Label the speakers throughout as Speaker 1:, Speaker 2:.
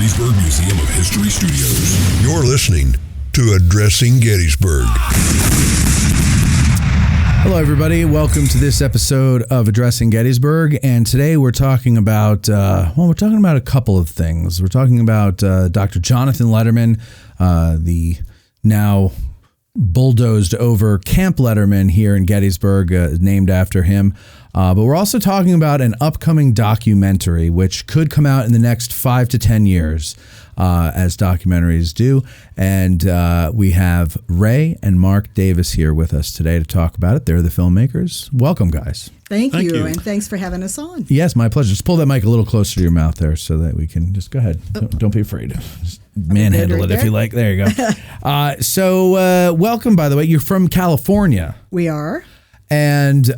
Speaker 1: Gettysburg Museum of History Studios.
Speaker 2: You're listening to Addressing Gettysburg.
Speaker 3: Hello, everybody. Welcome to this episode of Addressing Gettysburg. And today we're talking about, a couple of things. We're talking about Dr. Jonathan Letterman, the now bulldozed over Camp Letterman here in Gettysburg, named after him. But we're also talking about an upcoming documentary, which could come out in the next 5 to 10 years, as documentaries do. And we have Rae and Mark Davis here with us today to talk about it. They're the filmmakers. Welcome, guys.
Speaker 4: Thank you, and thanks for having us on.
Speaker 3: Yes, my pleasure. Just pull that mic a little closer to your mouth there so that we can just go ahead. Don't be afraid. Just manhandle it if you like. There you go. So welcome, by the way. You're from California.
Speaker 4: We are.
Speaker 3: And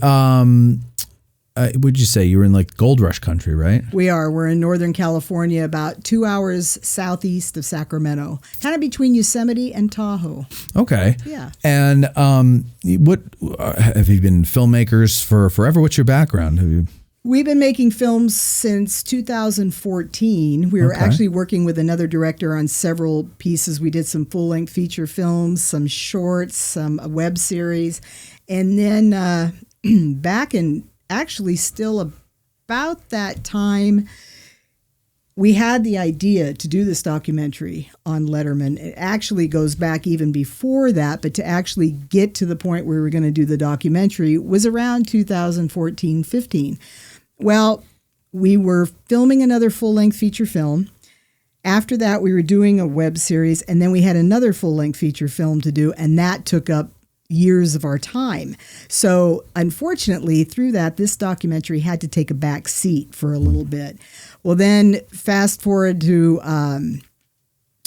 Speaker 3: would you say you were in like Gold Rush country, right?
Speaker 4: We are. We're in Northern California, about 2 hours southeast of Sacramento, kind of between Yosemite and Tahoe.
Speaker 3: Okay.
Speaker 4: Yeah.
Speaker 3: And what have you been filmmakers for forever? What's your background? Have you?
Speaker 4: We've been making films since 2014. We were actually working with another director on several pieces. We did some full-length feature films, some shorts, some web series. And then back in actually still about that time, we had the idea to do this documentary on Letterman. It actually goes back even before that, but to actually get to the point where we were going to do the documentary was around 2014-15. Well, we were filming another full-length feature film. After that, we were doing a web series, and then we had another full-length feature film to do, and that took up years of our time. So unfortunately, through that, this documentary had to take a back seat for a little bit. Well, then fast forward to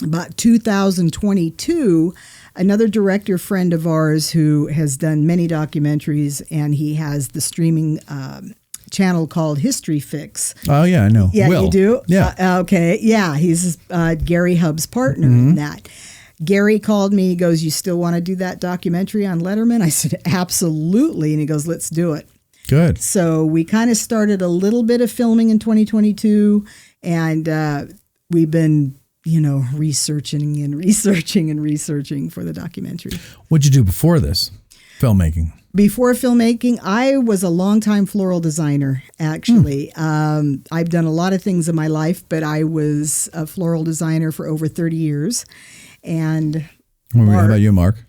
Speaker 4: about 2022, another director friend of ours who has done many documentaries, and he has the streaming channel called History Fix.
Speaker 3: Oh, yeah, I know.
Speaker 4: Yeah,
Speaker 3: Will.
Speaker 4: you do?
Speaker 3: Yeah.
Speaker 4: Okay. Yeah, he's Gary Hubb's partner in that. Gary called me. He goes, "You still want to do that documentary on Letterman?" I said, "Absolutely." And he goes, "Let's do it."
Speaker 3: Good.
Speaker 4: So we kind of started a little bit of filming in 2022, and we've been, researching for the documentary.
Speaker 3: What'd you do before this? Filmmaking.
Speaker 4: Before filmmaking, I was a longtime floral designer, actually. I've done a lot of things in my life, but I was a floral designer for over 30 years. And
Speaker 3: How about you, Mark?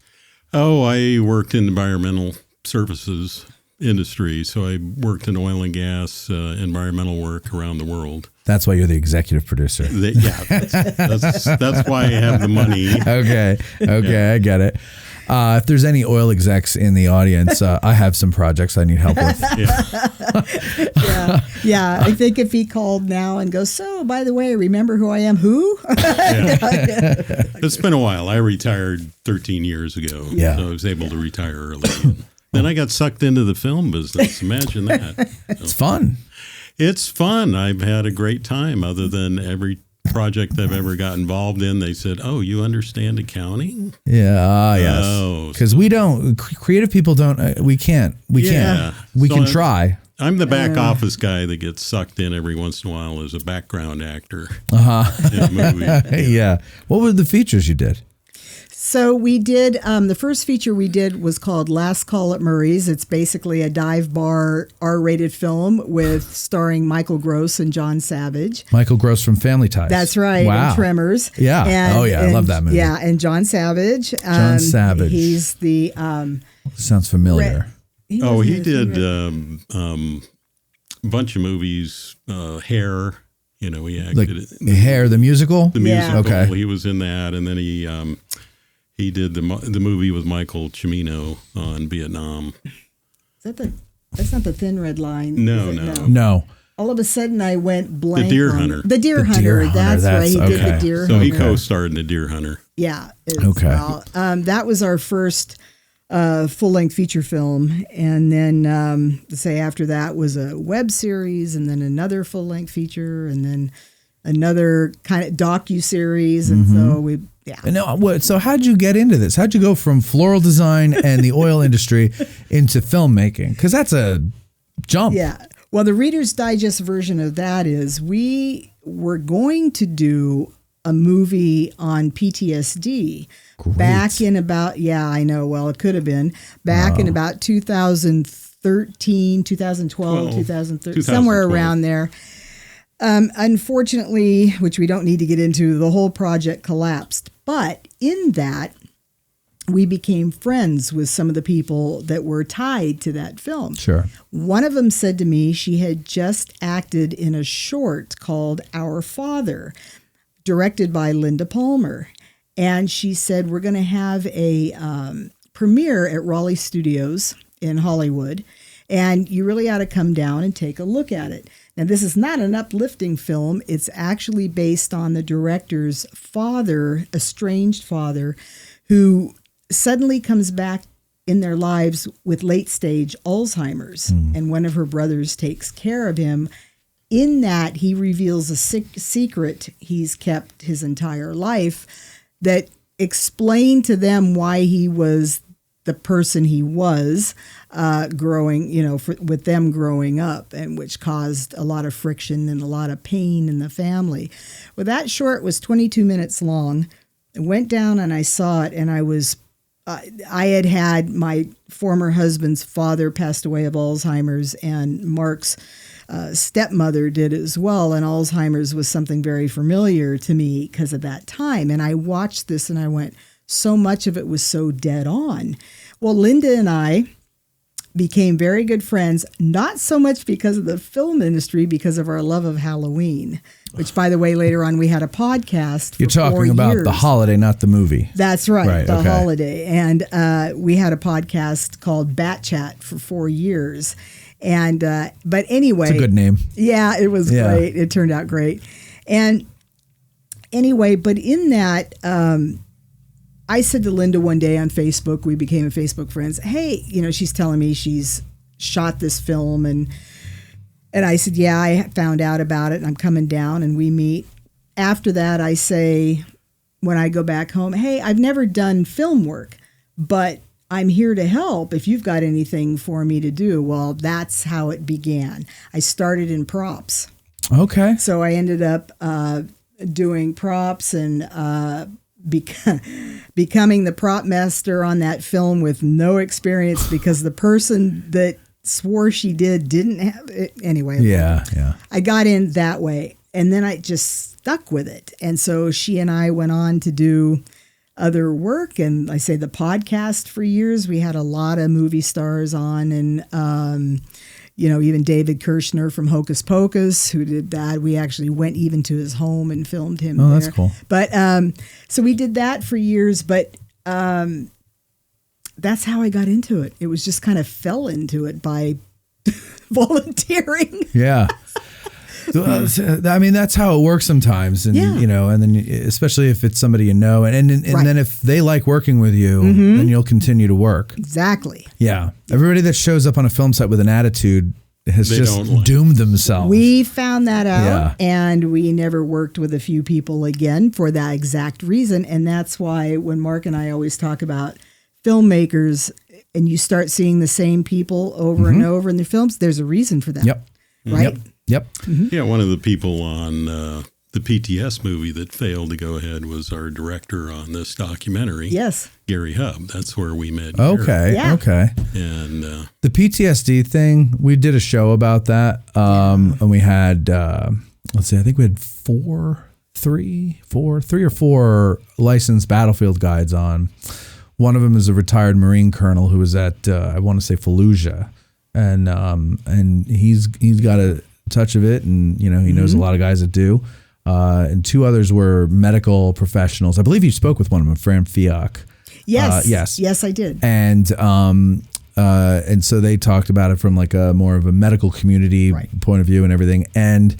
Speaker 5: Oh, I worked in environmental services industry. So I worked in oil and gas, environmental work around the world.
Speaker 3: That's why you're the executive producer.
Speaker 5: That's why I have the money.
Speaker 3: Okay, I get it. If there's any oil execs in the audience, I have some projects I need help with.
Speaker 4: Yeah. I think if he called now and goes, "So, by the way, remember who I am?" Who?
Speaker 5: It's been a while. I retired 13 years ago.
Speaker 3: Yeah.
Speaker 5: So I was able to retire early. Then I got sucked into the film business. Imagine that.
Speaker 3: It's fun.
Speaker 5: It's fun. I've had a great time. Other than every project I've ever got involved in, they said, "Oh, you understand accounting?"
Speaker 3: Yeah, yes. Because we don't, creative people don't, we can't. We can try.
Speaker 5: I'm the back office guy that gets sucked in every once in a while as a background actor in a movie.
Speaker 3: Yeah. What were the features you did?
Speaker 4: So we did, the first feature we did was called Last Call at Murray's. It's basically a dive bar R-rated film with starring Michael Gross and John Savage.
Speaker 3: Michael Gross from Family Ties.
Speaker 4: That's right.
Speaker 3: Wow.
Speaker 4: And Tremors.
Speaker 3: Yeah. I love that movie.
Speaker 4: Yeah, and John Savage.
Speaker 3: John Savage.
Speaker 4: He's the...
Speaker 3: Sounds familiar.
Speaker 5: He did a bunch of movies, Hair. He acted
Speaker 3: like Hair, the musical?
Speaker 5: The musical.
Speaker 3: Okay.
Speaker 5: He was in that, and then he did the movie with Michael Cimino on Vietnam.
Speaker 4: That's not the Thin Red Line.
Speaker 3: No.
Speaker 4: All of a sudden, I went blank.
Speaker 5: The Deer Hunter.
Speaker 4: The Deer Hunter. That's right. He did the Deer Hunter.
Speaker 5: So he co-starred in The Deer Hunter.
Speaker 4: Yeah.
Speaker 3: Okay.
Speaker 4: Well, that was our first full-length feature film, and then say after that was a web series, and then another full-length feature, and then another kind of docu-series, and so we. Yeah.
Speaker 3: So how'd you get into this? How'd you go from floral design and the oil industry into filmmaking? Because that's a jump.
Speaker 4: Yeah. Well, the Reader's Digest version of that is we were going to do a movie on PTSD.
Speaker 3: Great.
Speaker 4: Back in about, I know, well, it could have been back in about 2013, 2012, 2013, somewhere around there. Unfortunately, which we don't need to get into, the whole project collapsed. But in that, we became friends with some of the people that were tied to that film.
Speaker 3: Sure.
Speaker 4: One of them said to me she had just acted in a short called Our Father, directed by Linda Palmer. And she said, we're going to have a premiere at Raleigh Studios in Hollywood, and you really ought to come down and take a look at it. Now, this is not an uplifting film. It's actually based on the director's father, estranged father, who suddenly comes back in their lives with late-stage Alzheimer's, and one of her brothers takes care of him. In that, he reveals a secret he's kept his entire life that explained to them why he was the person he was growing, with them growing up, and which caused a lot of friction and a lot of pain in the family. Well, that short was 22 minutes long. I went down and I saw it, and I had my former husband's father passed away of Alzheimer's, and Mark's stepmother did as well. And Alzheimer's was something very familiar to me because of that time. And I watched this and I went, so much of it was so dead on. Well, Linda and I became very good friends, not so much because of the film industry, because of our love of Halloween, which, by the way, later on we had a podcast for
Speaker 3: You're talking about
Speaker 4: years.
Speaker 3: the holiday, not the movie.
Speaker 4: That's right, the
Speaker 3: okay.
Speaker 4: holiday. And we had a podcast called Bat Chat for 4 years. And but anyway.
Speaker 3: It's a good name.
Speaker 4: Yeah, it was great. It turned out great. And anyway, but in that, I said to Linda one day on Facebook, we became Facebook friends, hey, she's telling me she's shot this film. And I said, yeah, I found out about it and I'm coming down, and we meet. After that, I say, when I go back home, hey, I've never done film work, but I'm here to help if you've got anything for me to do. Well, that's how it began. I started in props.
Speaker 3: Okay.
Speaker 4: So I ended up doing props and becoming the prop master on that film with no experience, because the person that swore she didn't have it. Anyway.
Speaker 3: Yeah.
Speaker 4: I got in that way, and then I just stuck with it. And so she and I went on to do other work, and I say the podcast for years. We had a lot of movie stars on, and even David Kirshner from Hocus Pocus, who did that. We actually went even to his home and filmed him there.
Speaker 3: That's cool.
Speaker 4: But so we did that for years, but that's how I got into it. It was just kind of fell into it by volunteering.
Speaker 3: Yeah. I mean, that's how it works sometimes. And, and then especially if it's somebody and then if they like working with you, then you'll continue to work.
Speaker 4: Exactly.
Speaker 3: Yeah. Everybody that shows up on a film set with an attitude has just doomed themselves.
Speaker 4: We found that out, and we never worked with a few people again for that exact reason. And that's why when Mark and I always talk about filmmakers, and you start seeing the same people over and over in the films, there's a reason for that.
Speaker 3: Yep.
Speaker 4: Right?
Speaker 3: Yep.
Speaker 5: Yeah, one of the people on the PTS movie that failed to go ahead was our director on this documentary.
Speaker 4: Yes.
Speaker 5: Gary Hubb. That's where we met.
Speaker 3: Okay.
Speaker 4: Yeah.
Speaker 3: Okay.
Speaker 5: And
Speaker 3: the PTSD thing, we did a show about that. And we had, let's see, I think we had three or four licensed battlefield guides on. One of them is a retired Marine colonel who was at, I want to say Fallujah. And he's got a touch of it, and he knows a lot of guys that do. And two others were medical professionals. I believe you spoke with one of them, Fran Fiak.
Speaker 4: Yes.
Speaker 3: Yes,
Speaker 4: I did.
Speaker 3: And so they talked about it from like a more of a medical community point of view and everything. And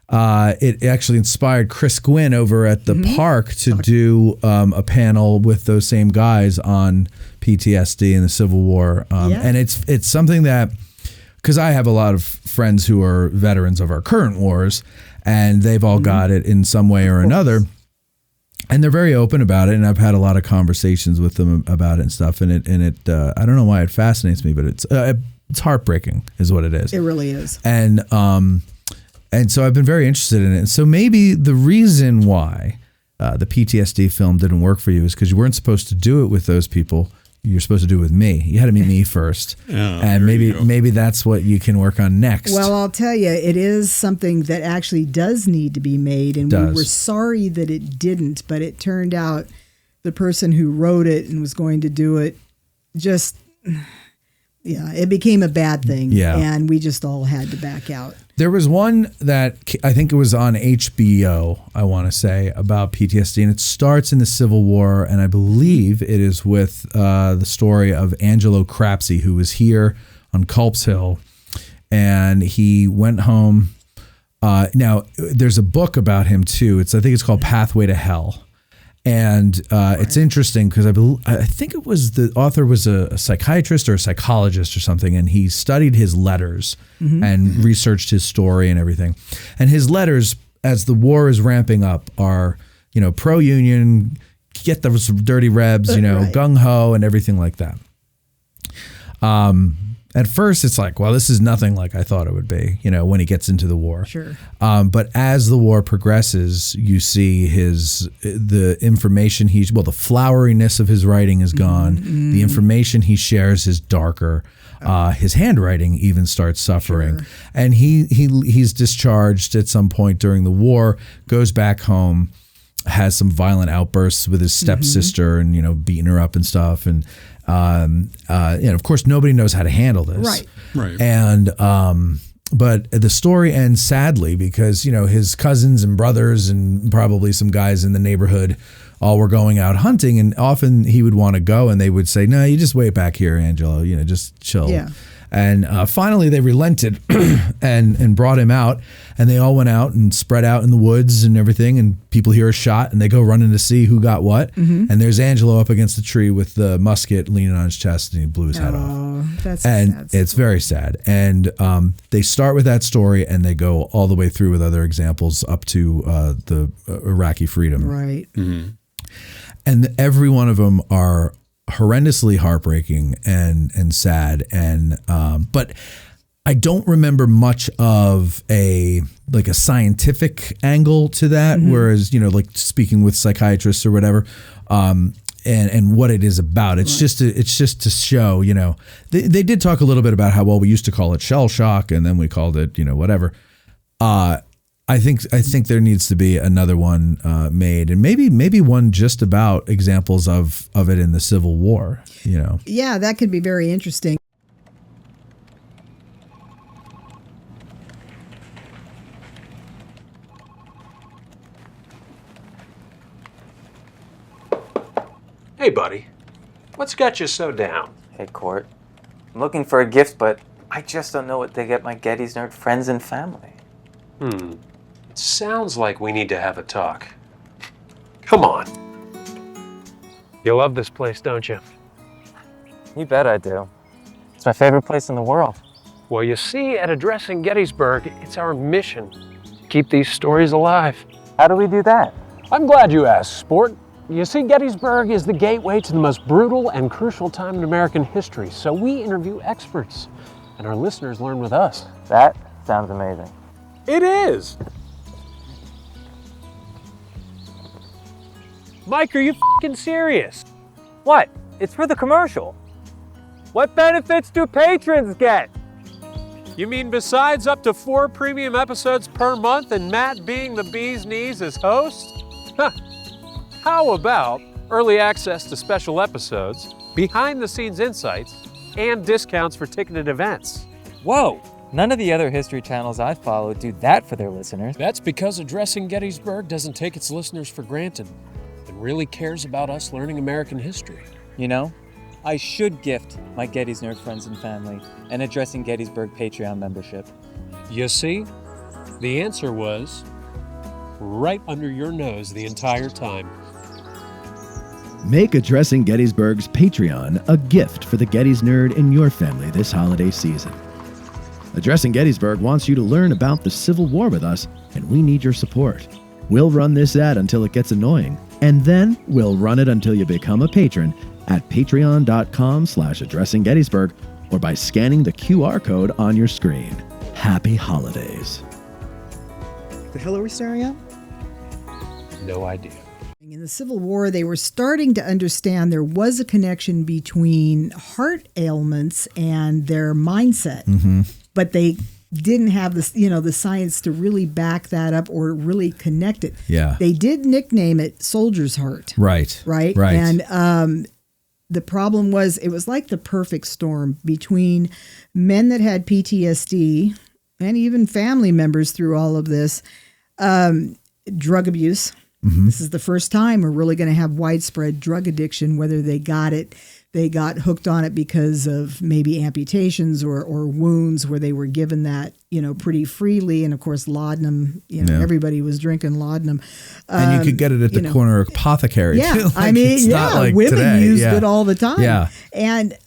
Speaker 3: it actually inspired Chris Gwynn over at the park to do a panel with those same guys on PTSD and the Civil War. And it's something that, because I have a lot of friends who are veterans of our current wars, and they've all got it in some way or another. And they're very open about it, and I've had a lot of conversations with them about it and stuff. And it I don't know why it fascinates me, but it's heartbreaking, is what it is.
Speaker 4: It really is.
Speaker 3: And so I've been very interested in it. And so maybe the reason why the PTSD film didn't work for you is because you weren't supposed to do it with those people. You're supposed to do it with me. You had to meet me first. And maybe that's what you can work on next.
Speaker 4: Well, I'll tell you, it is something that actually does need to be made. And we were sorry that it didn't, but it turned out the person who wrote it and was going to do it just, it became a bad thing. Yeah. And we just all had to back out.
Speaker 3: There was one that I think it was on HBO, I want to say, about PTSD, and it starts in the Civil War, and I believe it is with the story of Angelo Crapsey, who was here on Culp's Hill, and he went home. Now, there's a book about him, too. I think it's called Pathway to Hell. And it's interesting because I think it was the author was a psychiatrist or a psychologist or something, and he studied his letters and researched his story and everything. And his letters, as the war is ramping up, are pro-union, get those dirty rebs, gung ho and everything like that. At first, it's like, well, this is nothing like I thought it would be, when he gets into the war.
Speaker 4: Sure.
Speaker 3: But as the war progresses, you see the information the floweriness of his writing is gone. Mm-hmm. The information he shares is darker. His handwriting even starts suffering. Sure. And he's discharged at some point during the war, goes back home, has some violent outbursts with his stepsister and, beating her up and stuff. And of course, nobody knows how to handle this.
Speaker 5: Right.
Speaker 3: And but the story ends sadly because his cousins and brothers and probably some guys in the neighborhood all were going out hunting, and often he would want to go, and they would say, "No, you just wait back here, Angelo. Just chill."
Speaker 4: Yeah.
Speaker 3: And finally, they relented and brought him out, and they all went out and spread out in the woods and everything. And people hear a shot, and they go running to see who got what. And there's Angelo up against the tree with the musket leaning on his chest, and he blew his head off.
Speaker 4: That's
Speaker 3: and
Speaker 4: sad.
Speaker 3: It's very sad. And they start with that story, and they go all the way through with other examples up to the Iraqi freedom.
Speaker 4: Right.
Speaker 5: Mm-hmm.
Speaker 3: And every one of them are horrendously heartbreaking and sad, and but I don't remember much of a scientific angle to that, whereas like speaking with psychiatrists or whatever, and what it is about. It's just to show, they did talk a little bit about how we used to call it shell shock, and then we called it whatever. I think there needs to be another one made, and maybe one just about examples of it in the Civil War.
Speaker 4: Yeah, that could be very interesting.
Speaker 6: Hey, buddy. What's got you so down?
Speaker 7: Hey, Court. I'm looking for a gift, but I just don't know what to get my Gettys nerd friends and family.
Speaker 6: It sounds like we need to have a talk. Come on. You love this place, don't you?
Speaker 7: You bet I do. It's my favorite place in the world.
Speaker 6: Well, you see, at Addressing Gettysburg, it's our mission to keep these stories alive.
Speaker 7: How do we do that?
Speaker 6: I'm glad you asked, sport. You see, Gettysburg is the gateway to the most brutal and crucial time in American history, so we interview experts, and our listeners learn with us.
Speaker 7: That sounds amazing.
Speaker 6: It is! Mike, are you f***ing serious?
Speaker 7: What? It's for the commercial. What benefits do patrons get?
Speaker 6: You mean besides up to 4 premium episodes per month and Matt being the bee's knees as host? How about early access to special episodes, behind-the-scenes insights, and discounts for ticketed events?
Speaker 7: Whoa! None of the other history channels I follow do that for their listeners.
Speaker 6: That's because Addressing Gettysburg doesn't take its listeners for granted and really cares about us learning American history.
Speaker 7: I should gift my Gettys nerd friends and family an Addressing Gettysburg Patreon membership.
Speaker 6: You see, the answer was right under your nose the entire time.
Speaker 8: Make Addressing Gettysburg's Patreon a gift for the Gettys nerd in your family this holiday season. Addressing Gettysburg wants you to learn about the Civil War with us, and we need your support. We'll run this ad until it gets annoying, and then we'll run it until you become a patron at patreon.com/addressinggettysburg or by scanning the QR code on your screen. Happy holidays.
Speaker 9: The hell are we staring at?
Speaker 6: No idea.
Speaker 4: In the Civil War, they were starting to understand there was a connection between heart ailments and their mindset, but they didn't have the science to really back that up or really connect it.
Speaker 3: Yeah.
Speaker 4: They did nickname it soldier's heart.
Speaker 3: Right.
Speaker 4: And the problem was it was like the perfect storm between men that had PTSD and even family members through all of this, drug abuse. This is the first time we're really going to have widespread drug addiction, whether they got hooked on it because of maybe amputations or wounds where they were given that, pretty freely. And of course, laudanum, everybody was drinking laudanum.
Speaker 3: And you could get it at the corner apothecary
Speaker 4: yeah,
Speaker 3: too.
Speaker 4: Women
Speaker 3: today.
Speaker 4: used it all the time.
Speaker 3: Yeah.
Speaker 4: And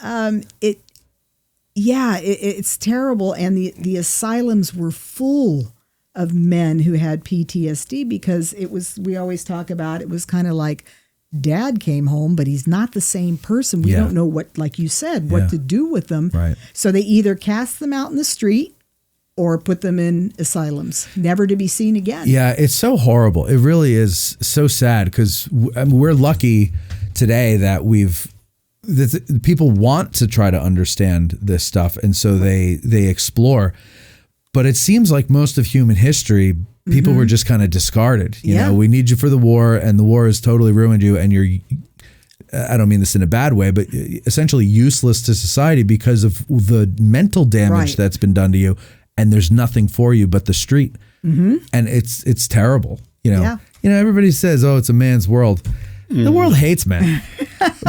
Speaker 4: it's terrible. And the asylums were full of men who had PTSD because we always talk about, it was kind of like dad came home, but he's not the same person. We don't know what, like you said, what to do with them.
Speaker 3: Right.
Speaker 4: So they either cast them out in the street or put them in asylums, never to be seen again.
Speaker 3: Yeah, it's so horrible. It really is so sad because we're lucky today that people want to try to understand this stuff, and so they explore. But it seems like most of human history, people were just kind of discarded. You know, we need you for the war, and the war has totally ruined you, and you're, I don't mean this in a bad way, but essentially useless to society because of the mental damage that's been done to you, and there's nothing for you but the street. And it's terrible. Everybody says, "Oh, it's a man's world." The world hates men.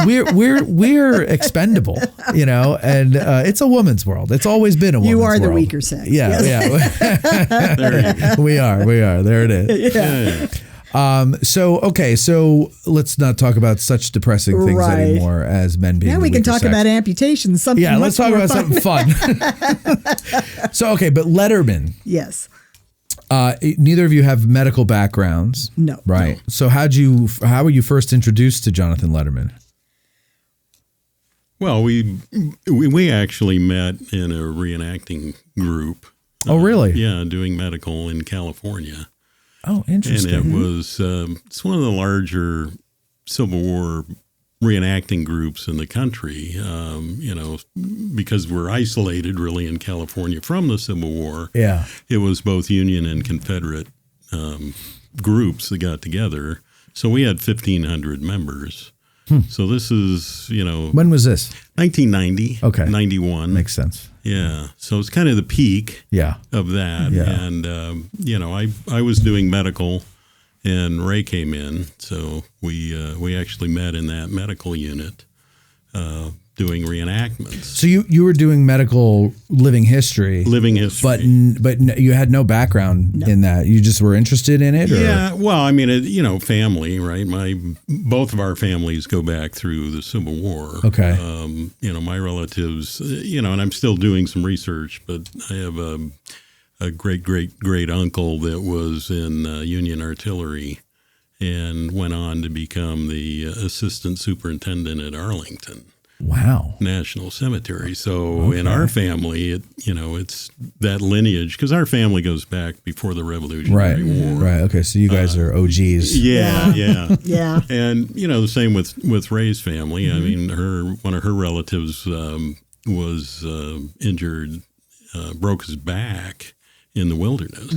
Speaker 3: We're expendable, and it's a woman's world. It's always been a woman's world.
Speaker 4: You are the weaker sex.
Speaker 3: Yeah, we are. There it is.
Speaker 4: Yeah.
Speaker 3: So let's not talk about such depressing things anymore as men being.
Speaker 4: Now we can talk about amputations.
Speaker 3: Let's talk about something fun. But Letterman.
Speaker 4: Yes.
Speaker 3: Neither of you have medical backgrounds.
Speaker 4: No.
Speaker 3: Right. So how were you first introduced to Jonathan Letterman?
Speaker 5: Well, we actually met in a reenacting group.
Speaker 3: Oh, really?
Speaker 5: Yeah, doing medical in California.
Speaker 3: Oh, interesting.
Speaker 5: And it was it's one of the larger Civil War reenacting groups in the country, because we're isolated really in California from the Civil War.
Speaker 3: Yeah.
Speaker 5: It was both Union and Confederate groups that got together. So we had 1,500 members. So this is,
Speaker 3: When was this?
Speaker 5: 1990.
Speaker 3: Okay.
Speaker 5: 91.
Speaker 3: Makes sense.
Speaker 5: Yeah. So it's kind of the peak of that.
Speaker 3: Yeah.
Speaker 5: And, I was doing medical. And Rae came in, so we actually met in that medical unit doing reenactments.
Speaker 3: So you were doing medical living history. But you had no background in that. You just were interested in it? Or?
Speaker 5: Yeah, well, I mean, family, right? Both of our families go back through the Civil War.
Speaker 3: Okay.
Speaker 5: My relatives, and I'm still doing some research, but I have a great uncle that was in Union Artillery and went on to become the assistant superintendent at Arlington.
Speaker 3: Wow.
Speaker 5: National Cemetery. So in our family, it's that lineage, because our family goes back before the Revolutionary War.
Speaker 3: Right. Okay. So you guys are OGs.
Speaker 5: Yeah.
Speaker 4: Yeah.
Speaker 5: And, the same with Rae's family. I mean, one of her relatives was injured, broke his back in the wilderness.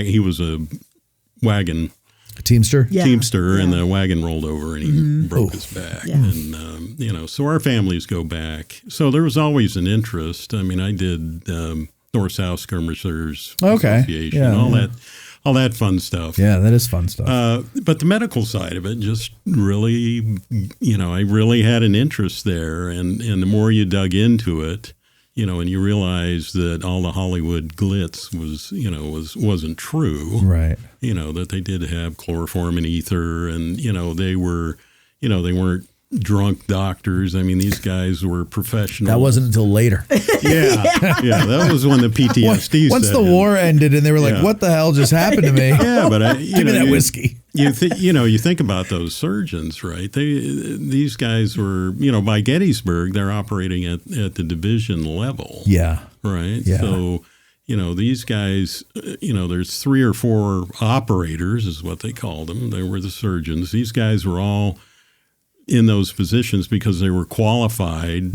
Speaker 5: He was a wagon
Speaker 3: Teamster?
Speaker 5: Teamster, and the wagon rolled over and he broke his back.
Speaker 4: Yeah.
Speaker 5: And, so our families go back. So there was always an interest. I mean, I did North-South Skirmishers Association, all that fun stuff.
Speaker 3: Yeah, that is fun stuff.
Speaker 5: But the medical side of it just really, I really had an interest there. And the more you dug into it, and you realize that all the Hollywood glitz wasn't true.
Speaker 3: Right.
Speaker 5: That they did have chloroform and ether, and they were, they weren't drunk doctors. I mean, these guys were professional.
Speaker 3: That wasn't until later.
Speaker 5: Yeah. That was when the PTSD.
Speaker 3: Once the war ended, and they were like, "What the hell just happened to me?"
Speaker 5: Yeah, but
Speaker 3: give me that whiskey.
Speaker 5: You think about those surgeons, right? These guys were, by Gettysburg, they're operating at the division level.
Speaker 3: Yeah.
Speaker 5: Right.
Speaker 3: Yeah.
Speaker 5: So, these guys, there's 3 or 4 operators is what they called them. They were the surgeons. These guys were all in those positions because they were qualified,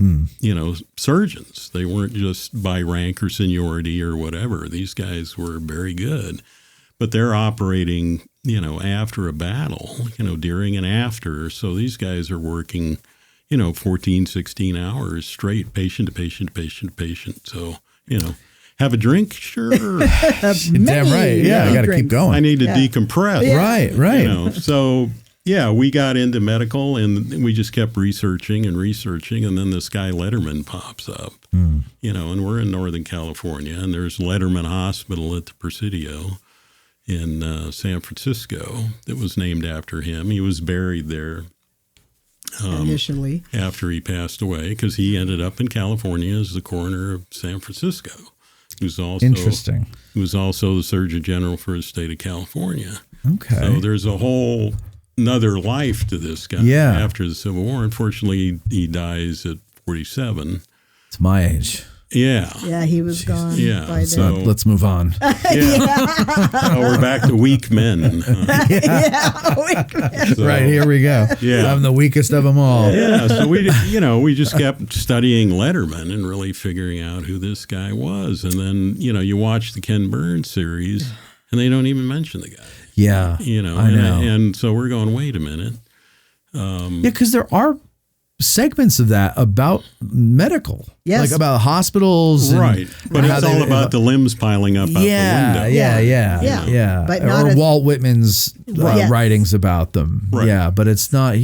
Speaker 5: surgeons. They weren't just by rank or seniority or whatever. These guys were very good, but they're operating, after a battle, during and after. So these guys are working, 14, 16 hours straight, patient to patient to patient to patient. So, have a drink? Sure.
Speaker 3: Damn right. Yeah, I got to keep going.
Speaker 5: I need to decompress.
Speaker 3: Yeah. Right.
Speaker 5: So, yeah, we got into medical and we just kept researching, and then this guy Letterman pops up, and we're in Northern California, and there's Letterman Hospital at the Presidio in San Francisco that was named after him. He was buried there
Speaker 4: initially
Speaker 5: after he passed away because he ended up in California as the coroner of San Francisco. He was also
Speaker 3: interesting.
Speaker 5: He was also the Surgeon General for the state of California.
Speaker 3: Okay.
Speaker 5: So there's a whole another life to this guy after the Civil War. Unfortunately, he dies at 47.
Speaker 3: It's my age.
Speaker 5: Yeah.
Speaker 4: Yeah, he was gone by then.
Speaker 3: So let's move on.
Speaker 5: Oh, we're back to weak men.
Speaker 4: Weak men.
Speaker 5: So,
Speaker 3: right, here we go.
Speaker 5: Yeah.
Speaker 3: I'm the weakest of them all.
Speaker 5: Yeah, so we just kept studying Letterman and really figuring out who this guy was. And then, you watch the Ken Burns series and they don't even mention the guy.
Speaker 3: Yeah. I know.
Speaker 5: And so we're going, wait a minute.
Speaker 3: Because there are segments of that about medical.
Speaker 4: Yes.
Speaker 3: Like about hospitals.
Speaker 5: Right. But it's all about the limbs piling up out the window.
Speaker 3: Yeah.
Speaker 4: But
Speaker 3: or Walt Whitman's writings about them.
Speaker 5: Right.
Speaker 3: Yeah. But it's not,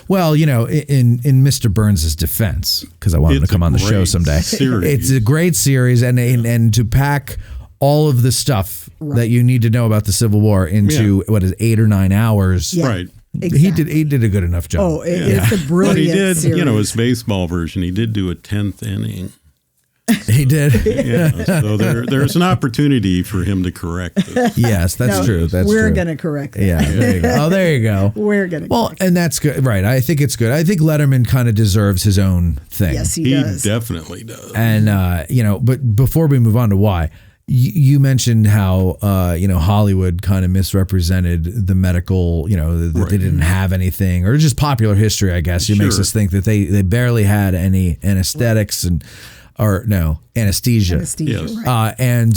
Speaker 3: Well, in Mr. Burns' defense, because I want him to come on the show someday. It's a great series. And to pack all of the stuff that you need to know about the Civil War into 8 or 9 hours.
Speaker 4: Yeah.
Speaker 5: Right.
Speaker 4: Exactly.
Speaker 3: He did a good enough job.
Speaker 4: Oh, it's a brilliant
Speaker 5: But he did,
Speaker 4: series.
Speaker 5: his baseball version, he did do a 10th inning.
Speaker 3: He did.
Speaker 5: So there's an opportunity for him to correct this.
Speaker 3: Yes, that's true.
Speaker 4: We're going to correct it.
Speaker 3: Yeah, there you go. Oh, there you go.
Speaker 4: We're going to correct
Speaker 3: and that's good. Right. I think it's good. I think Letterman kind of deserves his own thing.
Speaker 4: Yes, he does.
Speaker 5: He definitely does.
Speaker 3: And, but before we move on to why, you mentioned how, Hollywood kind of misrepresented the medical, that they didn't have anything, or just popular history, I guess. It makes us think that they barely had any anesthetics anesthesia.
Speaker 5: Yes.
Speaker 4: Right.
Speaker 3: And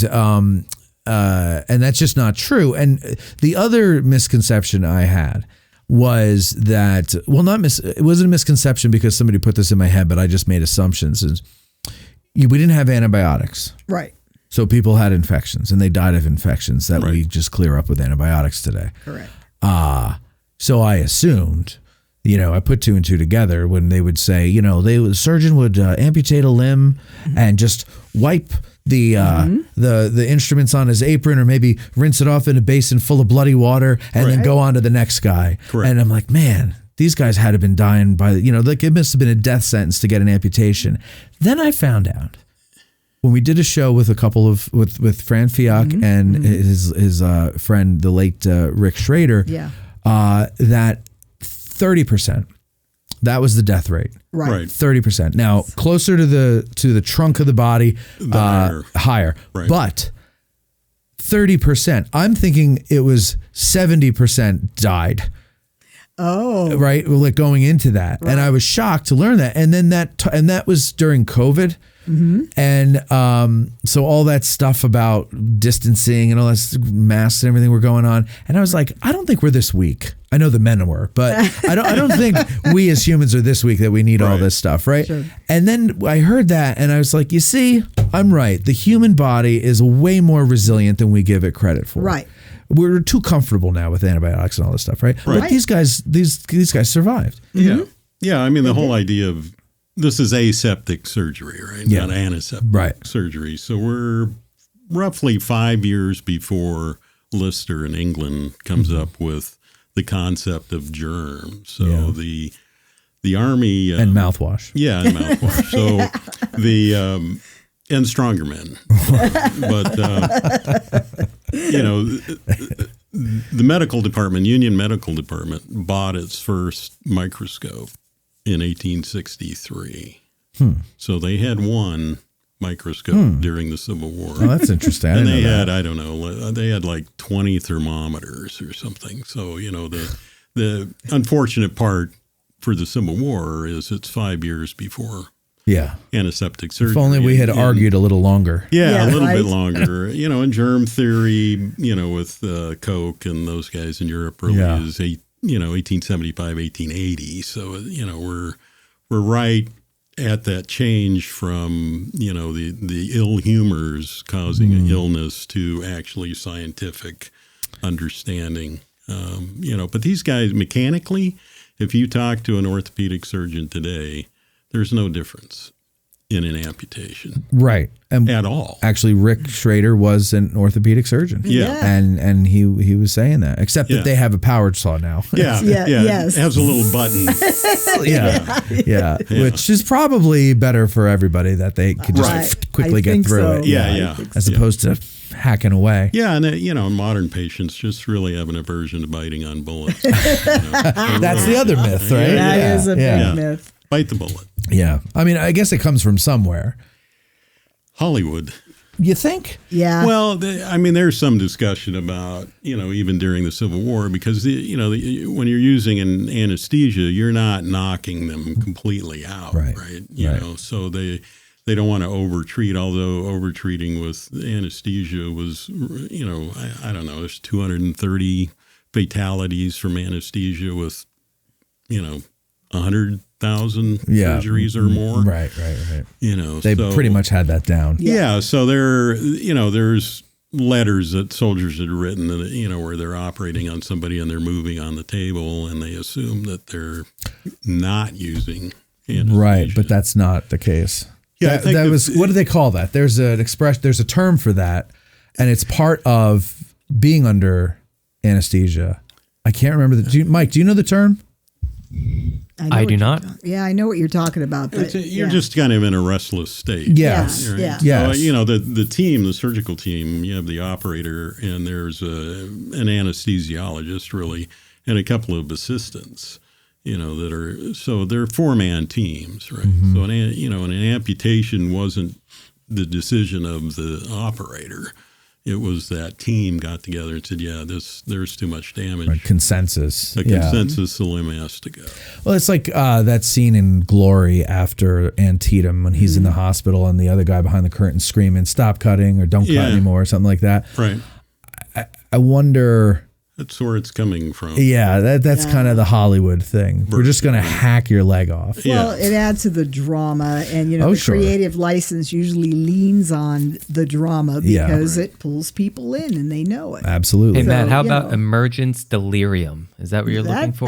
Speaker 3: that's just not true. And the other misconception I had was that, it wasn't a misconception because somebody put this in my head, but I just made assumptions. Is we didn't have antibiotics.
Speaker 4: Right.
Speaker 3: So people had infections and they died of infections that we just clear up with antibiotics today.
Speaker 4: Correct.
Speaker 3: So I assumed, I put 2 and 2 together when they would say, the surgeon would amputate a limb and just wipe the instruments on his apron, or maybe rinse it off in a basin full of bloody water and then go on to the next guy.
Speaker 5: Correct.
Speaker 3: And I'm like, man, these guys had to have been dying by, it must have been a death sentence to get an amputation. Then I found out, when we did a show with a couple of with Fran Fiac and his friend, the late Rick Schrader, that 30%, that was the death rate.
Speaker 4: Right.
Speaker 3: 30%. Now closer to the trunk of the body, higher.
Speaker 5: Right.
Speaker 3: But 30%. I'm thinking it was 70% died.
Speaker 4: Oh.
Speaker 3: Right. Like going into that, and I was shocked to learn that. And then that was during COVID. And so all that stuff about distancing and all that masks and everything were going on, and I was like, I don't think we're this weak. I know the men were, but I don't think we as humans are this weak that we need all this stuff, right?
Speaker 4: Sure.
Speaker 3: And then I heard that, and I was like, you see, I'm right. The human body is way more resilient than we give it credit for.
Speaker 4: Right.
Speaker 3: We're too comfortable now with antibiotics and all this stuff, right? But these guys survived.
Speaker 5: Yeah. Yeah. I mean, the whole idea of this is aseptic surgery, right?
Speaker 3: Yeah.
Speaker 5: Not antiseptic surgery. So we're roughly 5 years before Lister in England comes up with the concept of germs. So the army
Speaker 3: and mouthwash.
Speaker 5: Yeah, and mouthwash. So and stronger men. But the medical department, Union Medical Department, bought its first microscope in 1863. So they had one microscope during the Civil War.
Speaker 3: Oh, that's interesting.
Speaker 5: And they had, I don't know, they had like 20 thermometers or something. So, the unfortunate part for the Civil War is it's 5 years before antiseptic surgery.
Speaker 3: If only we had argued a little longer.
Speaker 5: Yeah, a little bit longer. In germ theory, with Koch and those guys in Europe really is 1875, 1880. So, we're right at that change from, the ill humors causing an illness to actually scientific understanding. But these guys, mechanically, if you talk to an orthopedic surgeon today, there's no difference in an amputation.
Speaker 3: Right.
Speaker 5: At all.
Speaker 3: Actually, Rick Schrader was an orthopedic surgeon.
Speaker 5: Yeah.
Speaker 3: And he was saying that, except that they have a power saw now.
Speaker 5: Yeah.
Speaker 4: Yes.
Speaker 5: It has a little button.
Speaker 3: Yeah. Which is probably better for everybody that they could just quickly get through it.
Speaker 5: Yeah.
Speaker 3: As opposed to hacking away.
Speaker 5: Yeah, and modern patients just really have an aversion to biting on bullets.
Speaker 3: That's the other myth, right?
Speaker 4: That is a big myth.
Speaker 5: Bite the bullet.
Speaker 3: Yeah. I mean, I guess it comes from somewhere.
Speaker 5: Hollywood.
Speaker 3: You think?
Speaker 4: Yeah.
Speaker 5: Well, there's some discussion about, even during the Civil War, because, when you're using an anesthesia, you're not knocking them completely out, right? So they don't want to overtreat, although overtreating with anesthesia was, I don't know, there's 230 fatalities from anesthesia with, 100,000 surgeries or more.
Speaker 3: Right. They
Speaker 5: so,
Speaker 3: pretty much had that down.
Speaker 5: Yeah. So there's letters that soldiers had written, where they're operating on somebody and they're moving on the table and they assume that they're not using anesthesia. Right.
Speaker 3: But that's not the case.
Speaker 5: Yeah.
Speaker 3: That was, what do they call that? There's an expression, there's a term for that, and it's part of being under anesthesia. I can't remember Mike, do you know the term?
Speaker 9: I do not.
Speaker 4: Yeah, I know what you're talking about. But,
Speaker 5: you're just kind of in a restless state.
Speaker 3: Yes.
Speaker 5: Right?
Speaker 4: Yeah.
Speaker 3: Yes.
Speaker 5: So, the team, the surgical team, you have the operator and there's an anesthesiologist really and a couple of assistants, that are, so they're 4-man teams, right? Mm-hmm. So, an amputation wasn't the decision of the operator. It was that team got together and said, there's too much damage.
Speaker 3: Right, consensus.
Speaker 5: The consensus, the limb has to go.
Speaker 3: Well, it's like that scene in Glory after Antietam when he's in the hospital and the other guy behind the curtain screaming, stop cutting or don't cut anymore or something like that.
Speaker 5: Right.
Speaker 3: I wonder...
Speaker 5: That's where it's coming from.
Speaker 3: Yeah, that's kind of the Hollywood thing. We're just going to hack your leg off.
Speaker 4: Well, it adds to the drama, and the creative license usually leans on the drama because it pulls people in, and they know it.
Speaker 3: Absolutely.
Speaker 9: Hey Matt, how about emergence delirium? Is that what you're looking for?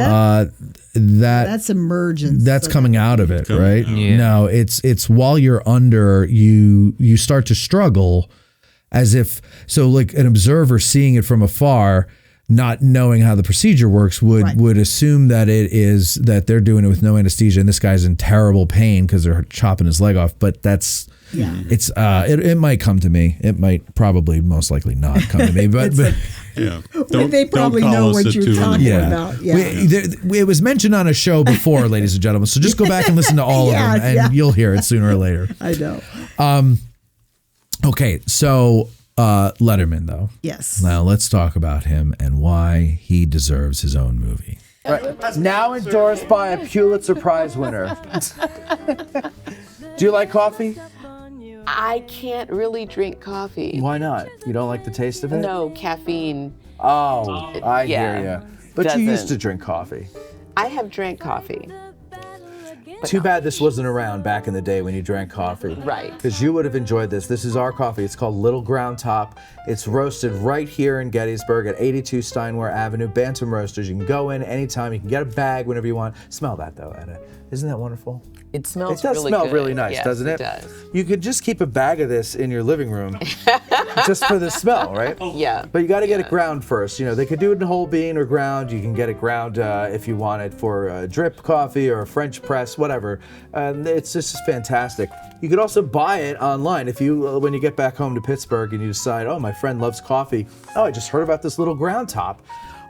Speaker 4: That's emergence.
Speaker 3: That's coming out of it, right?
Speaker 9: Yeah.
Speaker 3: No, it's while you're under, you start to struggle, as if like an observer seeing it from afar, not knowing how the procedure works, would assume that that they're doing it with no anesthesia and this guy's in terrible pain because they're chopping his leg off. But that's it might come to me. It might probably most likely not come to me. But
Speaker 4: they probably know what you're talking about. Yeah.
Speaker 3: It was mentioned on a show before, ladies and gentlemen. So just go back and listen to all of them, and you'll hear it sooner or later.
Speaker 4: I know.
Speaker 3: Okay, so. Letterman, though.
Speaker 4: Yes.
Speaker 3: Now let's talk about him and why he deserves his own movie.
Speaker 10: Right. Now endorsed by a Pulitzer Prize winner. Do you like coffee?
Speaker 11: I can't really drink coffee.
Speaker 10: Why not? You don't like the taste of it?
Speaker 11: No, caffeine.
Speaker 10: Oh, I hear you. But you used to drink coffee.
Speaker 11: I have drank coffee.
Speaker 10: Too bad this wasn't around back in the day when you drank coffee.
Speaker 11: Right.
Speaker 10: Because you would have enjoyed this. This is our coffee. It's called Little Ground Top. It's roasted right here in Gettysburg at 82 Steinware Avenue, Bantam Roasters. You can go in anytime. You can get a bag whenever you want. Smell that, though, Edda. Isn't that wonderful?
Speaker 11: It smells
Speaker 10: It does
Speaker 11: really
Speaker 10: smell
Speaker 11: good.
Speaker 10: really nice,
Speaker 11: Yes,
Speaker 10: doesn't it?
Speaker 11: It does.
Speaker 10: You could just keep a bag of this in your living room just for the smell, right?
Speaker 11: Yeah.
Speaker 10: But you got to get it ground first. They could do it in whole bean or ground. You can get it ground if you want it for drip coffee or a French press, whatever. It's just fantastic. You could also buy it online if you, when you get back home to Pittsburgh and you decide, oh, my friend loves coffee. Oh, I just heard about this Little Ground Top.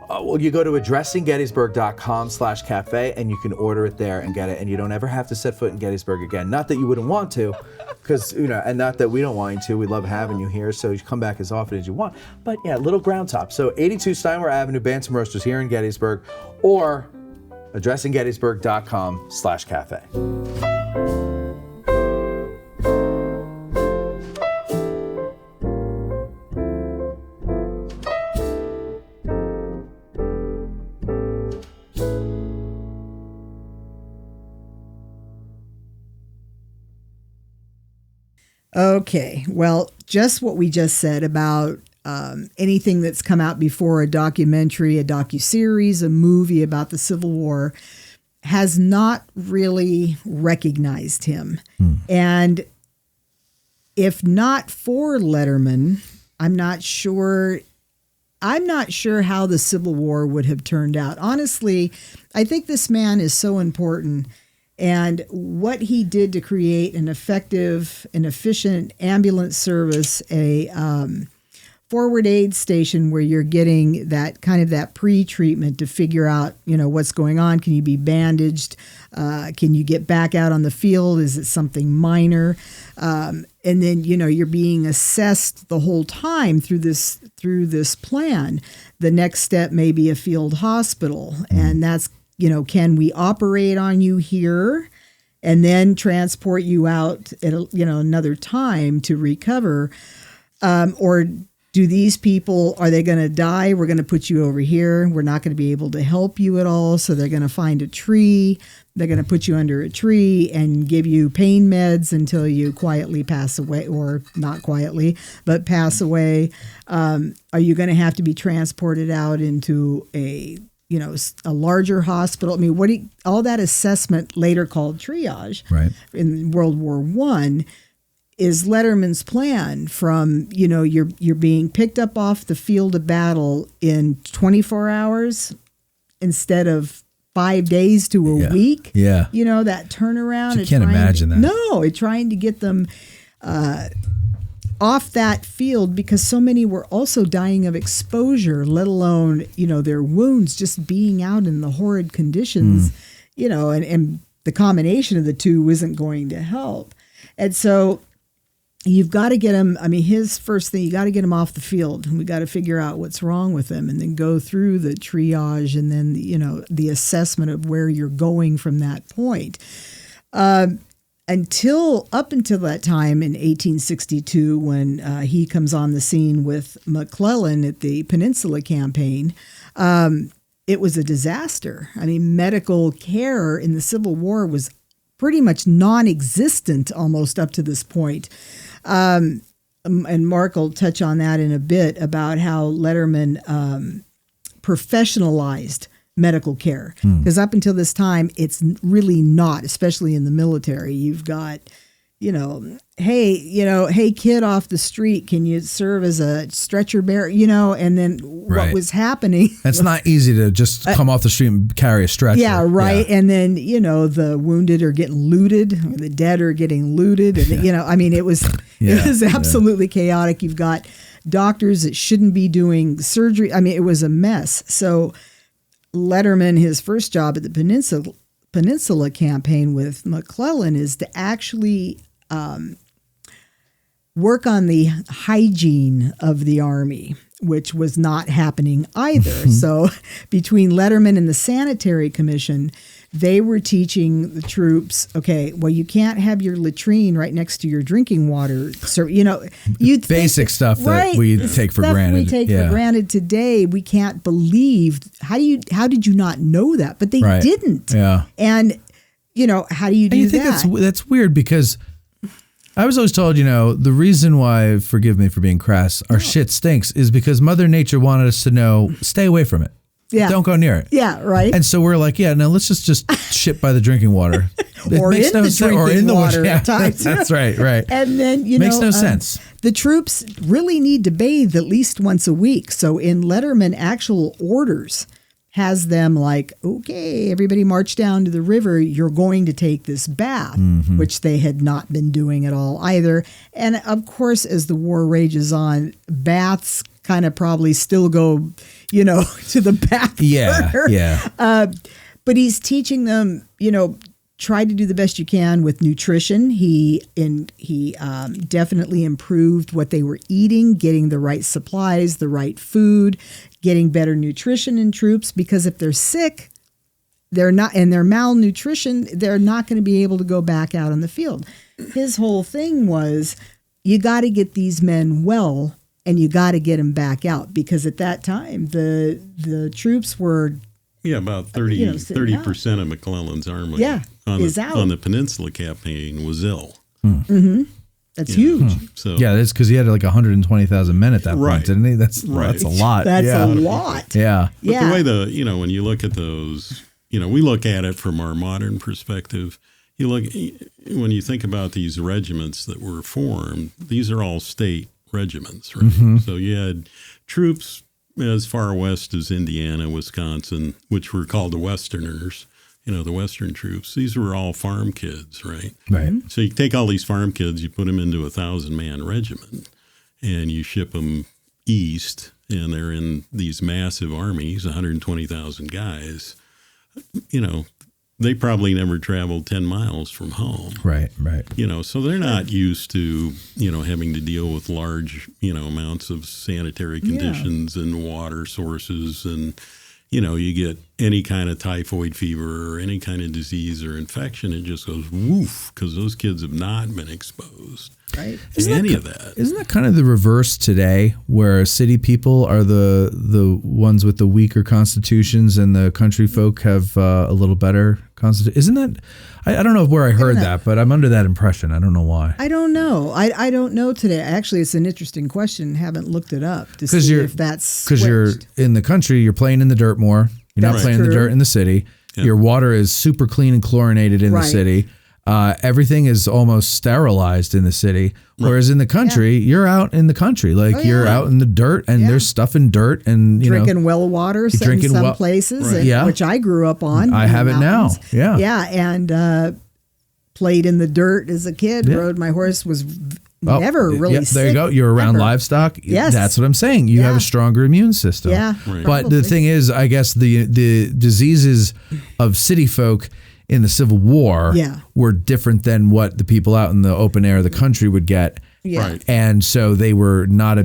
Speaker 10: Well, you go to addressinggettysburg.com/cafe and you can order it there and get it, and you don't ever have to set foot in Gettysburg again. Not that you wouldn't want to, because and not that we don't want you to. We love having you here, so you come back as often as you want. But yeah, Little Ground Top. So 82 Steinway Avenue, Bantam Roasters here in Gettysburg, or addressinggettysburg.com/cafe.
Speaker 4: Okay, well, just what we just said about anything that's come out before, a documentary, a docuseries, a movie about the Civil War, has not really recognized him. And if not for Letterman, I'm not sure how the Civil War would have turned out. Honestly, I think this man is so important. And what he did to create an effective and efficient ambulance service, a forward aid station where you're getting that kind of that pre-treatment to figure out, what's going on. Can you be bandaged? Can you get back out on the field? Is it something minor? And then, you're being assessed the whole time through this plan. The next step may be a field hospital, and that's can we operate on you here and then transport you out at another time to recover? Or do these people, are they going to die? We're going to put you over here. We're not going to be able to help you at all. So they're going to find a tree. They're going to put you under a tree and give you pain meds until you quietly pass away, or not quietly, but pass away. Are you going to have to be transported out into a larger hospital? I mean, all that assessment, later called triage,
Speaker 3: right,
Speaker 4: in World War I, is Letterman's plan. From you're being picked up off the field of battle in 24 hours instead of 5 days to a week.
Speaker 3: Yeah,
Speaker 4: that turnaround.
Speaker 3: You can't imagine that.
Speaker 4: No, trying to get them off that field, because so many were also dying of exposure, let alone, their wounds, just being out in the horrid conditions, and the combination of the two isn't going to help. And so you've got to get him. I mean, his first thing, you got to get him off the field, and we got to figure out what's wrong with him, and then go through the triage and then, the assessment of where you're going from that point. Up until that time in 1862, when he comes on the scene with McClellan at the Peninsula Campaign, it was a disaster. I mean, medical care in the Civil War was pretty much non-existent almost up to this point. And Mark will touch on that in a bit, about how Letterman professionalized medical care, because up until this time, it's really not, especially in the military. You've got, hey kid off the street, can you serve as a stretcher bearer? And then what was happening?
Speaker 3: It's not easy to just come off the street and carry a stretcher.
Speaker 4: Yeah, right. Yeah. And then the wounded are getting looted, or the dead are getting looted, and it was absolutely chaotic. You've got doctors that shouldn't be doing surgery. I mean, it was a mess. So Letterman, his first job at the Peninsula Campaign with McClellan is to actually work on the hygiene of the Army, which was not happening either. So between Letterman and the Sanitary Commission, they were teaching the troops, okay, well, you can't have your latrine right next to your drinking water. So,
Speaker 3: basic stuff that we take for granted.
Speaker 4: We take for granted today. We can't believe. How did you not know that? But they didn't.
Speaker 3: Yeah.
Speaker 4: And, how do you do that?
Speaker 3: I think that's weird, because I was always told, the reason why, forgive me for being crass, our shit stinks is because Mother Nature wanted us to know, stay away from it.
Speaker 4: Yeah.
Speaker 3: Don't go near it.
Speaker 4: Yeah, right.
Speaker 3: And so we're like, no, let's just shit by the drinking water.
Speaker 4: Or in the water at times.
Speaker 3: That's right.
Speaker 4: And then,
Speaker 3: makes no sense.
Speaker 4: The troops really need to bathe at least once a week. So in Letterman actual orders has them like, okay, everybody march down to the river. You're going to take this bath, which they had not been doing at all either. And of course, as the war rages on, baths kind of probably still go, to the back burner.
Speaker 3: Yeah.
Speaker 4: But he's teaching them, try to do the best you can with nutrition. He definitely improved what they were eating, getting the right supplies, the right food, getting better nutrition in troops, because if they're sick, they're malnutrition, they're not going to be able to go back out on the field. His whole thing was, you got to get these men well, and you got to get them back out, because at that time the troops were
Speaker 5: about 30% of McClellan's army on the Peninsula campaign was ill.
Speaker 4: Mm-hmm. That's huge.
Speaker 5: So
Speaker 3: that's because he had like 120,000 men at that point, didn't he? That's a lot.
Speaker 4: That's a lot.
Speaker 3: Yeah.
Speaker 5: But the way when you look at those, we look at it from our modern perspective. When you think about these regiments that were formed, these are all state regiments, right?
Speaker 3: Mm-hmm.
Speaker 5: So you had troops as far west as Indiana, Wisconsin, which were called the Westerners, the Western troops. These were all farm kids, right?
Speaker 3: Right.
Speaker 5: So you take all these farm kids, you put them into a 1,000-man regiment, and you ship them east, and they're in these massive armies, 120,000 guys. They probably never traveled 10 miles from home.
Speaker 3: Right.
Speaker 5: So they're not used to, having to deal with large, amounts of sanitary conditions and water sources. And, you get any kind of typhoid fever or any kind of disease or infection, it just goes woof, because those kids have not been exposed to any of that.
Speaker 3: Isn't that kind of the reverse today, where city people are the ones with the weaker constitutions and the country folk have a little better constitution? Isn't that? I don't know where I heard that, but I'm under that impression. I don't know why.
Speaker 4: I don't know. I don't know today. Actually, it's an interesting question. Haven't looked it up to see if that's
Speaker 3: because you're in the country. You're playing in the dirt more. You're not playing in the dirt in the city. Yeah. Your water is super clean and chlorinated in the city. Everything is almost sterilized in the city, whereas in the country, you're out in the country, you're out in the dirt, and there's stuff in dirt, and
Speaker 4: drinking well water in some places, which I grew up on.
Speaker 3: I have it now,
Speaker 4: and played in the dirt as a kid. Rode my horse, was never really sick.
Speaker 3: There you go. You're around livestock.
Speaker 4: Yes,
Speaker 3: that's what I'm saying. You have a stronger immune system.
Speaker 4: Yeah,
Speaker 3: but the thing is, I guess the diseases of city folk in the Civil War were different than what the people out in the open air of the country would get.
Speaker 4: Yeah.
Speaker 3: And so they were not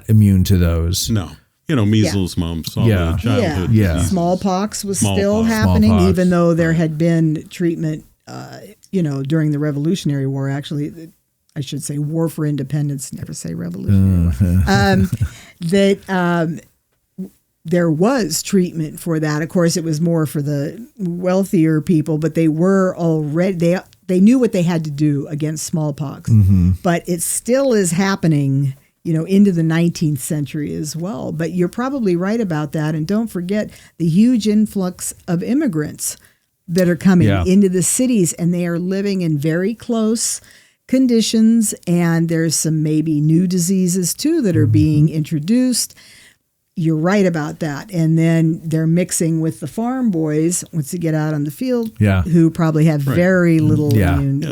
Speaker 3: immune to those.
Speaker 5: No. Measles, mumps, all the childhood diseases.
Speaker 4: Smallpox was still happening, even though there had been treatment, during the Revolutionary War. Actually, I should say War for Independence, never say Revolutionary War. There was treatment for that. Of course, it was more for the wealthier people, but they were already, they knew what they had to do against smallpox.
Speaker 3: Mm-hmm.
Speaker 4: But it still is happening, into the 19th century as well. But you're probably right about that. And don't forget the huge influx of immigrants that are coming into the cities, and they are living in very close conditions. And there's some maybe new diseases too that are being introduced. You're right about that. And then they're mixing with the farm boys once they get out on the field, who probably have very little immune.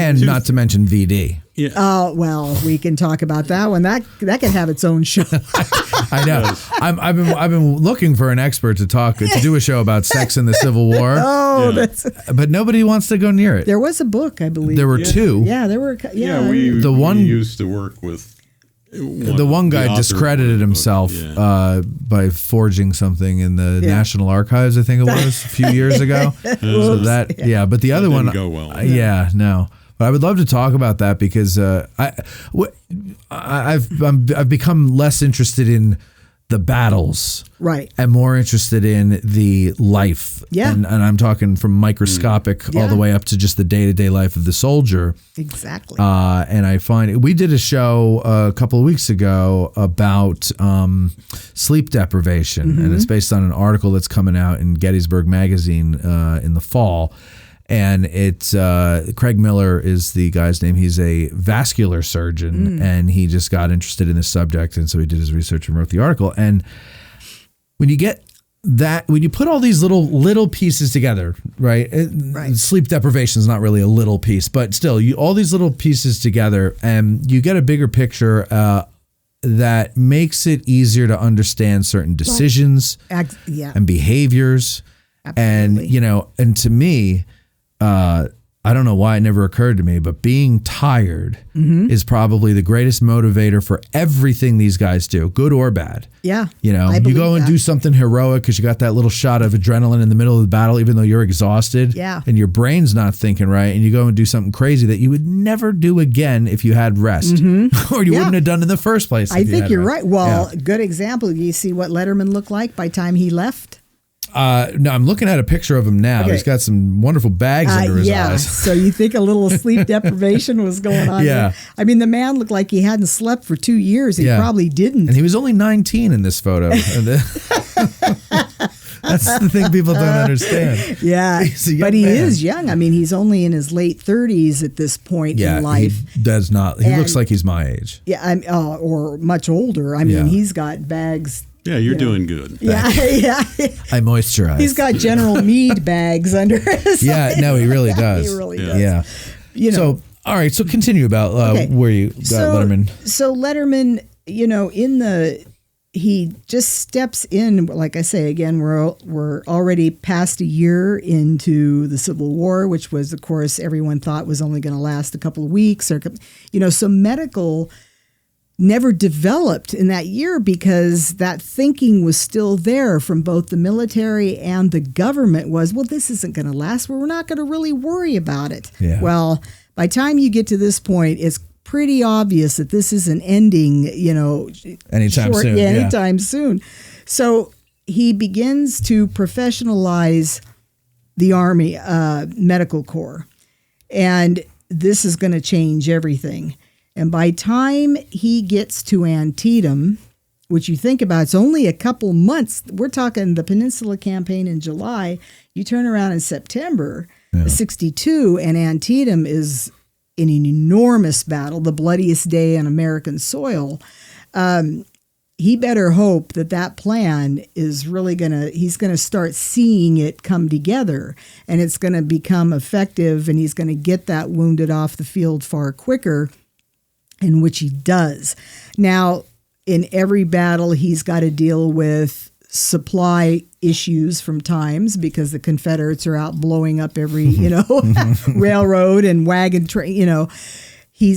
Speaker 3: And not to mention VD.
Speaker 5: Yeah.
Speaker 4: Oh, well, we can talk about that one. That can have its own show.
Speaker 3: I know. I've been looking for an expert to do a show about sex in the Civil War. But nobody wants to go near it.
Speaker 4: There was a book, I believe.
Speaker 3: There were two.
Speaker 4: Yeah, there were.
Speaker 5: We used to work with.
Speaker 3: The one guy discredited himself by forging something in the National Archives, I think it was, a few years ago. So but the other one
Speaker 5: didn't go well.
Speaker 3: No. But I would love to talk about that because I've become less interested in the battles,
Speaker 4: right?
Speaker 3: I'm more interested in the life, and I'm talking from microscopic all the way up to just the day-to-day life of the soldier.
Speaker 4: Exactly.
Speaker 3: And I find we did a show a couple of weeks ago about sleep deprivation, and it's based on an article that's coming out in Gettysburg magazine in the fall. And it's Craig Miller is the guy's name. He's a vascular surgeon, and he just got interested in this subject, and so he did his research and wrote the article. And when you get that, when you put all these little pieces together, right? Sleep deprivation is not really a little piece, but still, all these little pieces together, and you get a bigger picture that makes it easier to understand certain decisions and behaviors.
Speaker 4: Absolutely.
Speaker 3: And to me, I don't know why it never occurred to me, but being tired is probably the greatest motivator for everything these guys do, good or bad.
Speaker 4: Yeah.
Speaker 3: You go and do something heroic because you got that little shot of adrenaline in the middle of the battle, even though you're exhausted and your brain's not thinking right. And you go and do something crazy that you would never do again if you had rest or you wouldn't have done in the first place.
Speaker 4: I think you're right. Well, good example. You see what Letterman looked like by the time he left?
Speaker 3: No, I'm looking at a picture of him now. Okay. He's got some wonderful bags under his eyes.
Speaker 4: So you think a little sleep deprivation was going on there? I mean, the man looked like he hadn't slept for 2 years. He probably didn't.
Speaker 3: And he was only 19 in this photo. That's the thing people don't understand.
Speaker 4: Yeah, but he is young. I mean, he's only in his late 30s at this point in life.
Speaker 3: He does not. He looks like he's my age.
Speaker 4: Yeah, or much older. I mean, he's got bags.
Speaker 5: Yeah, you're doing good.
Speaker 4: Yeah.
Speaker 3: I moisturize.
Speaker 4: He's got General Mead bags under his.
Speaker 3: Yeah, no, he really does.
Speaker 4: He really does.
Speaker 3: Yeah. So, all right. So continue about where you got Letterman.
Speaker 4: So Letterman, he just steps in. Like I say again, we're already past a year into the Civil War, which was, of course, everyone thought was only going to last a couple of weeks, or so medical never developed in that year because that thinking was still there from both the military and the government was, well, this isn't going to last. Well, we're not going to really worry about it.
Speaker 3: Yeah.
Speaker 4: Well, by the time you get to this point, it's pretty obvious that this isn't ending,
Speaker 3: anytime soon.
Speaker 4: Yeah, anytime soon. So he begins to professionalize the Army Medical Corps. And this is going to change everything. And by time he gets to Antietam, which you think about, it's only a couple months. We're talking the Peninsula Campaign in July. You turn around in September of 62, and Antietam is in an enormous battle, the bloodiest day on American soil. He better hope that plan is really he's going to start seeing it come together, and it's going to become effective, and he's going to get that wounded off the field far quicker. In which he does. Now, in every battle, he's got to deal with supply issues from times because the Confederates are out blowing up every, railroad and wagon train. He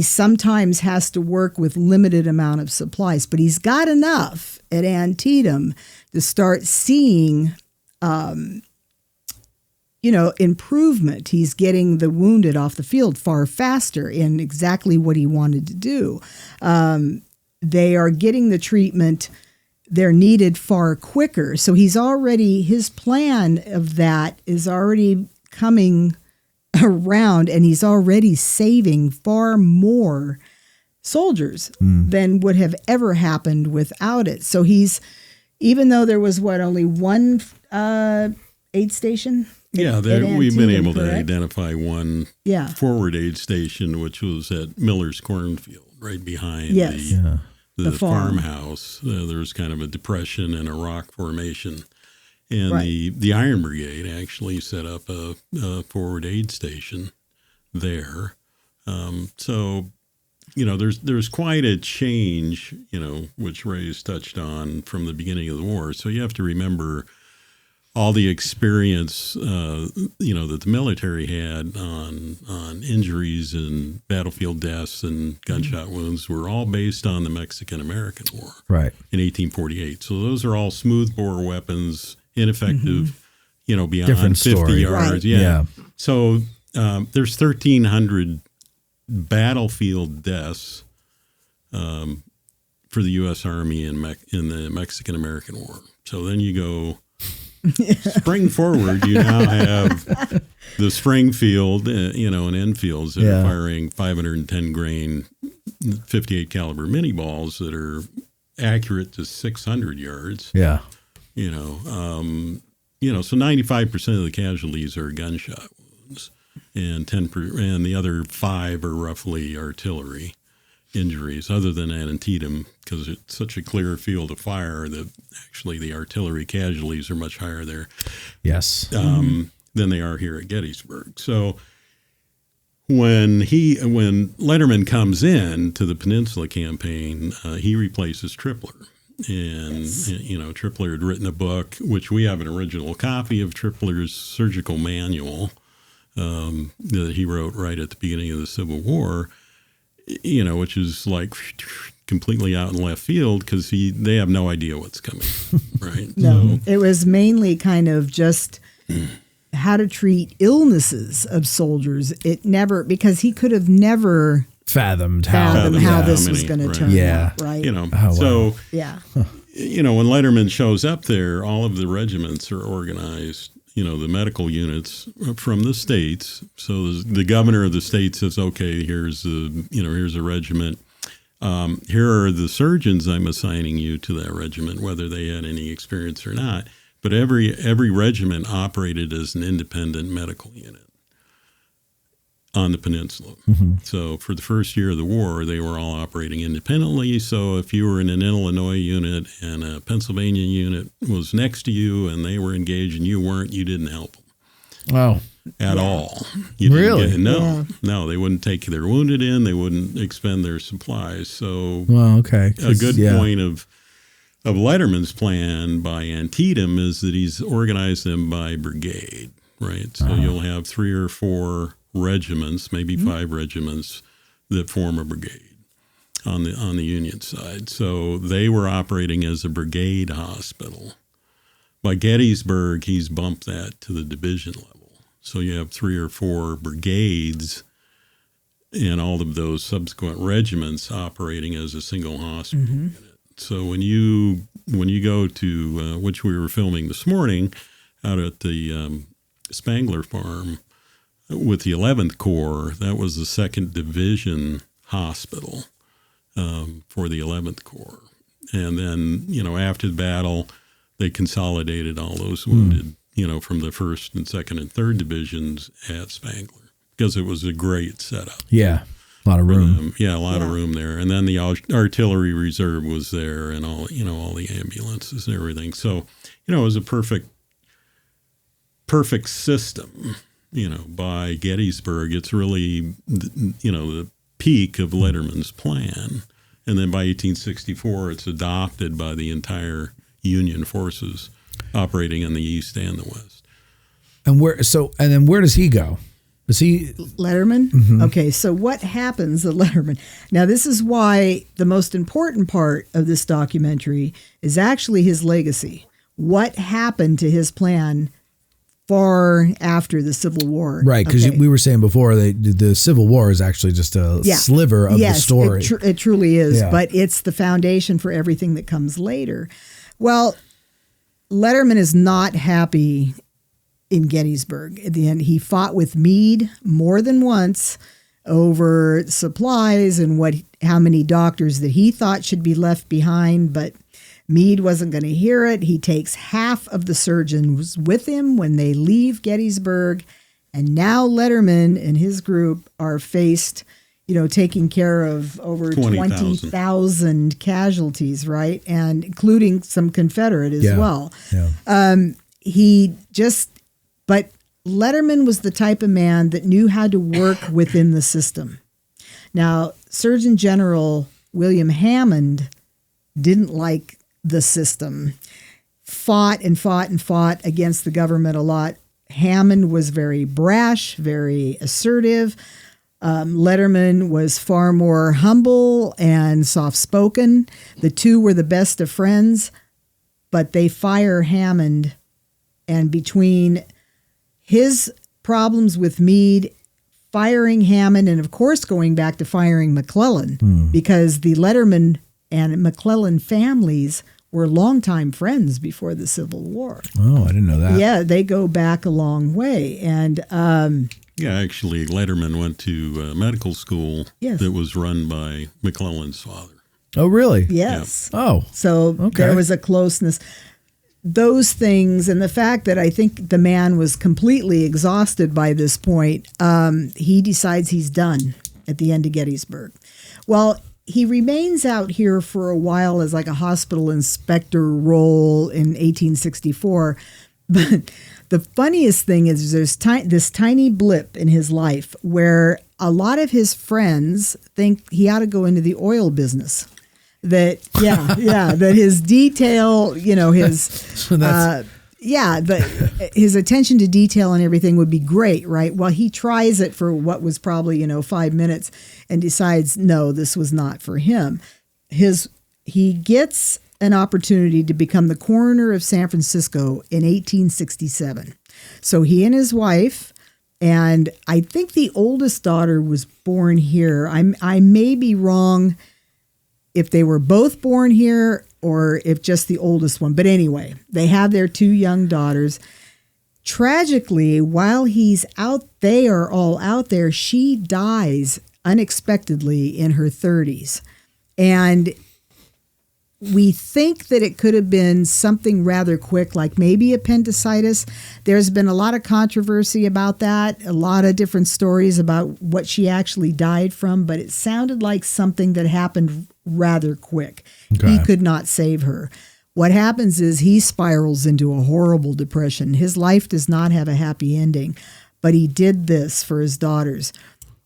Speaker 4: sometimes has to work with limited amount of supplies, but he's got enough at Antietam to start seeing improvement. He's getting the wounded off the field far faster in exactly what he wanted to do. They are getting the treatment they're needed far quicker. So his plan of that is already coming around, and he's already saving far more soldiers than would have ever happened without it. So even though there was only one aid station.
Speaker 5: Yeah, we've been able to identify one forward aid station, which was at Miller's Cornfield, right behind the farmhouse. There was kind of a depression and a rock formation. And the Iron Brigade actually set up a forward aid station there. So, there's quite a change, which Ray's touched on from the beginning of the war. So you have to remember all the experience, that the military had on injuries and battlefield deaths and gunshot wounds were all based on the Mexican-American War in 1848. So those are all smoothbore weapons, ineffective, beyond
Speaker 3: different
Speaker 5: 50
Speaker 3: story.
Speaker 5: yards. Yeah. So there's 1,300 battlefield deaths for the U.S. Army in the Mexican-American War. So then you go spring forward, you now have the Springfield, and Enfields that are firing 510 grain, 58 caliber mini balls that are accurate to 600 yards.
Speaker 3: Yeah.
Speaker 5: So 95% of the casualties are gunshot wounds, and the other 5 are roughly artillery injuries, other than Antietam, because it's such a clear field of fire that actually the artillery casualties are much higher there.
Speaker 3: Yes.
Speaker 5: Than they are here at Gettysburg. So when Letterman comes in to the Peninsula campaign, he replaces Tripler. And, Tripler had written a book, which we have an original copy of Tripler's surgical manual that he wrote right at the beginning of the Civil War, which is like completely out in left field because they have no idea what's coming, right?
Speaker 4: No, it was mainly kind of just how to treat illnesses of soldiers. Because he could have never
Speaker 3: fathomed
Speaker 4: how this was going to turn out, right?
Speaker 5: When Letterman shows up there, all of the regiments are organized, the medical units from the states. So the governor of the state says, okay, here's a regiment. Here are the surgeons I'm assigning you to that regiment, whether they had any experience or not. But every regiment operated as an independent medical unit on the peninsula. Mm-hmm. So for the first year of the war, they were all operating independently. So if you were in an Illinois unit and a Pennsylvania unit was next to you and they were engaged and you weren't, you didn't help them.
Speaker 3: Wow.
Speaker 5: At all.
Speaker 3: Really?
Speaker 5: No, they wouldn't take their wounded in. They wouldn't expend their supplies. So
Speaker 3: okay.
Speaker 5: A good point of Letterman's plan by Antietam is that he's organized them by brigade, right? So you'll have 3 or 4 regiments, maybe 5 regiments that form a brigade on the Union side. So they were operating as a brigade hospital. By Gettysburg, he's bumped that to the division level. So you have 3 or 4 brigades and all of those subsequent regiments operating as a single hospital unit. So when you go to, which we were filming this morning out at the Spangler Farm, with the 11th Corps, that was the 2nd Division hospital for the 11th Corps. And then, after the battle, they consolidated all those wounded, from the 1st and 2nd and 3rd Divisions at Spangler because it was a great setup.
Speaker 3: Yeah, a lot of room.
Speaker 5: A lot of room there. And then the artillery reserve was there and all the ambulances and everything. So, it was a perfect system. By Gettysburg, it's really, the peak of Letterman's plan. And then by 1864, it's adopted by the entire Union forces operating in the East and the West.
Speaker 3: And where does he go? Is he
Speaker 4: Letterman? Mm-hmm. Okay, so what happens at Letterman? Now, this is why the most important part of this documentary is actually his legacy. What happened to his plan far after the Civil War.
Speaker 3: Right, because we were saying before, the Civil War is actually just a sliver of the story.
Speaker 4: It truly is, but it's the foundation for everything that comes later. Well, Letterman is not happy in Gettysburg. At the end, he fought with Meade more than once over supplies and how many doctors that he thought should be left behind, but Meade wasn't going to hear it. He takes half of the surgeons with him when they leave Gettysburg. And now Letterman and his group are faced, taking care of over 20,000 casualties, right? And including some Confederate as well. Yeah. But Letterman was the type of man that knew how to work within the system. Now, Surgeon General William Hammond didn't like the system, fought against the government a lot. Hammond was very brash, very assertive. Letterman was far more humble and soft-spoken. The two were the best of friends, but they fire Hammond. And between his problems with Meade, firing Hammond, and of course going back to firing McClellan, because the Letterman and McClellan families were longtime friends before the Civil War.
Speaker 3: Oh, I didn't know that.
Speaker 4: Yeah, they go back a long way. And
Speaker 5: actually, Letterman went to medical school that was run by McClellan's father.
Speaker 3: Oh, really?
Speaker 4: Yes.
Speaker 3: Yeah. Oh,
Speaker 4: so there was a closeness. Those things, and the fact that I think the man was completely exhausted by this point, he decides he's done at the end of Gettysburg. Well, he remains out here for a while as like a hospital inspector role in 1864. But the funniest thing is there's this tiny blip in his life where a lot of his friends think he ought to go into the oil business. That that his detail, his
Speaker 3: So
Speaker 4: his attention to detail and everything would be great, right? Well, he tries it for what was probably 5 minutes and decides no, this was not for him. He gets an opportunity to become the coroner of San Francisco in 1867. So he and his wife, and I think the oldest daughter was born here. I may be wrong if they were both born here or if just the oldest one. But anyway, they have their 2 young daughters. Tragically, while they are all out there, she dies unexpectedly in her 30s. And we think that it could have been something rather quick, like maybe appendicitis. There's been a lot of controversy about that, a lot of different stories about what she actually died from, but it sounded like something that happened rather quick.
Speaker 3: Okay.
Speaker 4: He could not save her. What happens is he spirals into a horrible depression. His life does not have a happy ending, but he did this for his daughters.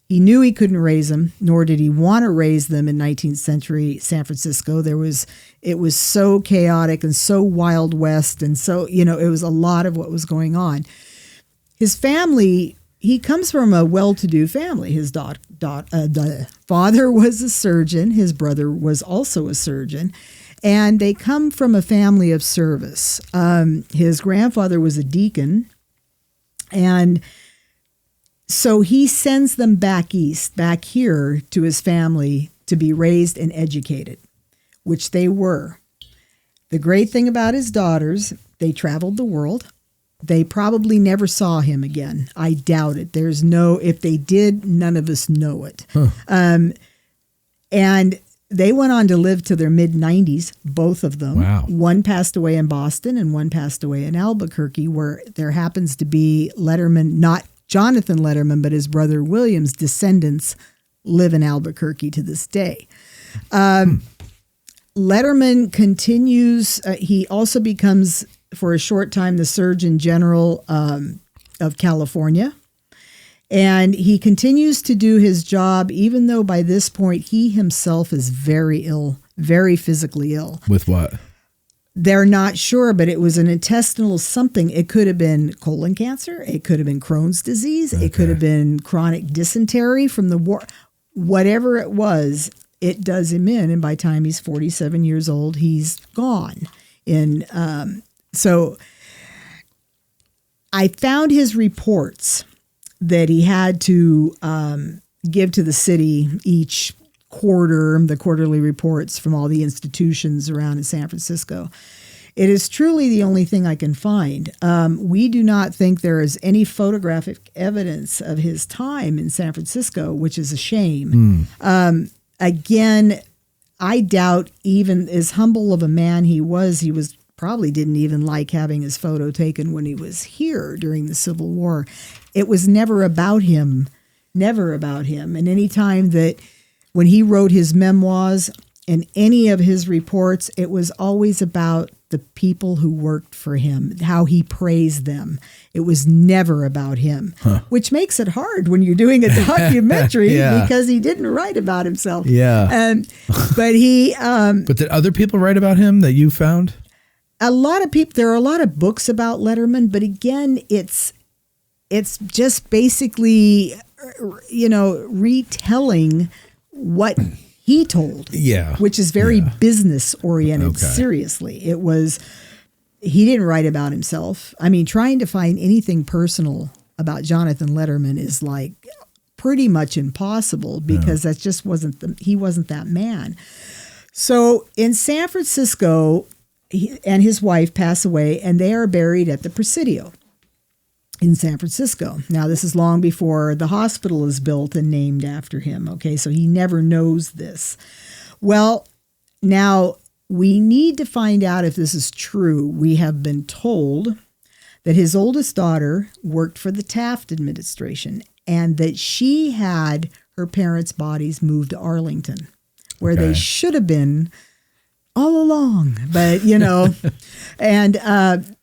Speaker 4: He knew he couldn't raise them, nor did he want to raise them in 19th century San Francisco. It was so chaotic and so Wild West, and so, it was a lot of what was going on. His family, he comes from a well-to-do family. His father was a surgeon. His brother was also a surgeon, and they come from a family of service. His grandfather was a deacon, and so he sends them back east, back here to his family to be raised and educated, which they were. The great thing about his daughters, they traveled the world. They probably never saw him again. I doubt it. If they did, none of us know it. Huh. And they went on to live to their mid-90s, both of them.
Speaker 3: Wow.
Speaker 4: One passed away in Boston and one passed away in Albuquerque, where there happens to be Letterman, not Jonathan Letterman, but his brother William's descendants live in Albuquerque to this day. Letterman continues. He also becomes, for a short time, the Surgeon General of California. And he continues to do his job, even though by this point he himself is very ill, very physically ill.
Speaker 3: With what?
Speaker 4: They're not sure, but it was an intestinal something. It could have been colon cancer. It could have been Crohn's disease. Okay. It could have been chronic dysentery from the war. Whatever it was, it does him in. And by the time he's 47 years old, he's gone. So I found his reports that he had to give to the city each quarter, the quarterly reports from all the institutions around in San Francisco. It is truly the only thing I can find. We do not think there is any photographic evidence of his time in San Francisco, which is a shame. Again, I doubt, even as humble of a man he was probably didn't even like having his photo taken when he was here during the Civil War. It was never about him, never about him. And any time that when he wrote his memoirs and any of his reports, it was always about the people who worked for him, how he praised them. It was never about him, which makes it hard when you're doing a documentary because he didn't write about himself.
Speaker 3: Yeah.
Speaker 4: But he...
Speaker 3: but did other people write about him that you found?
Speaker 4: A lot of people, there are a lot of books about Letterman, but again, it's just basically, retelling what he told. Yeah. Which is very business oriented. Okay. Seriously. He didn't write about himself. I mean, trying to find anything personal about Jonathan Letterman is like pretty much impossible because that just he wasn't that man. So in San Francisco, he and his wife pass away, and they are buried at the Presidio in San Francisco. Now, this is long before the hospital is built and named after him, okay? So he never knows this. Well, now we need to find out if this is true. We have been told that his oldest daughter worked for the Taft administration and that she had her parents' bodies moved to Arlington, where they should have been all along, but and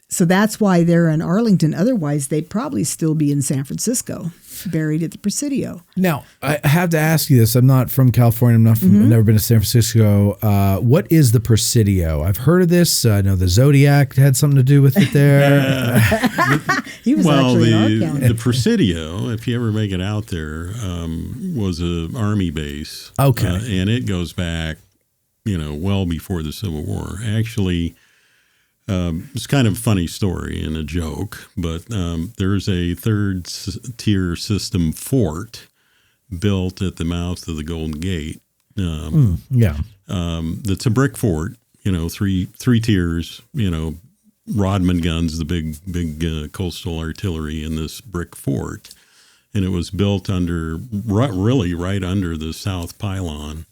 Speaker 4: so that's why they're in Arlington. Otherwise, they'd probably still be in San Francisco. buried at the Presidio.
Speaker 3: Now, I have to ask you this. I'm not from California. I'm not from, I've never been to San Francisco. What is the Presidio? I've heard of this. I know the Zodiac had something to do with it there.
Speaker 4: He was actually in our county.
Speaker 5: The Presidio, if you ever make it out there, was an Army base.
Speaker 3: Okay.
Speaker 5: And it goes back, well before the Civil War. Actually, it's kind of a funny story and a joke, but there's a third-tier system fort built at the mouth of the Golden Gate. That's a brick fort, three tiers, Rodman guns, the big coastal artillery in this brick fort. And it was built really right under the south pylon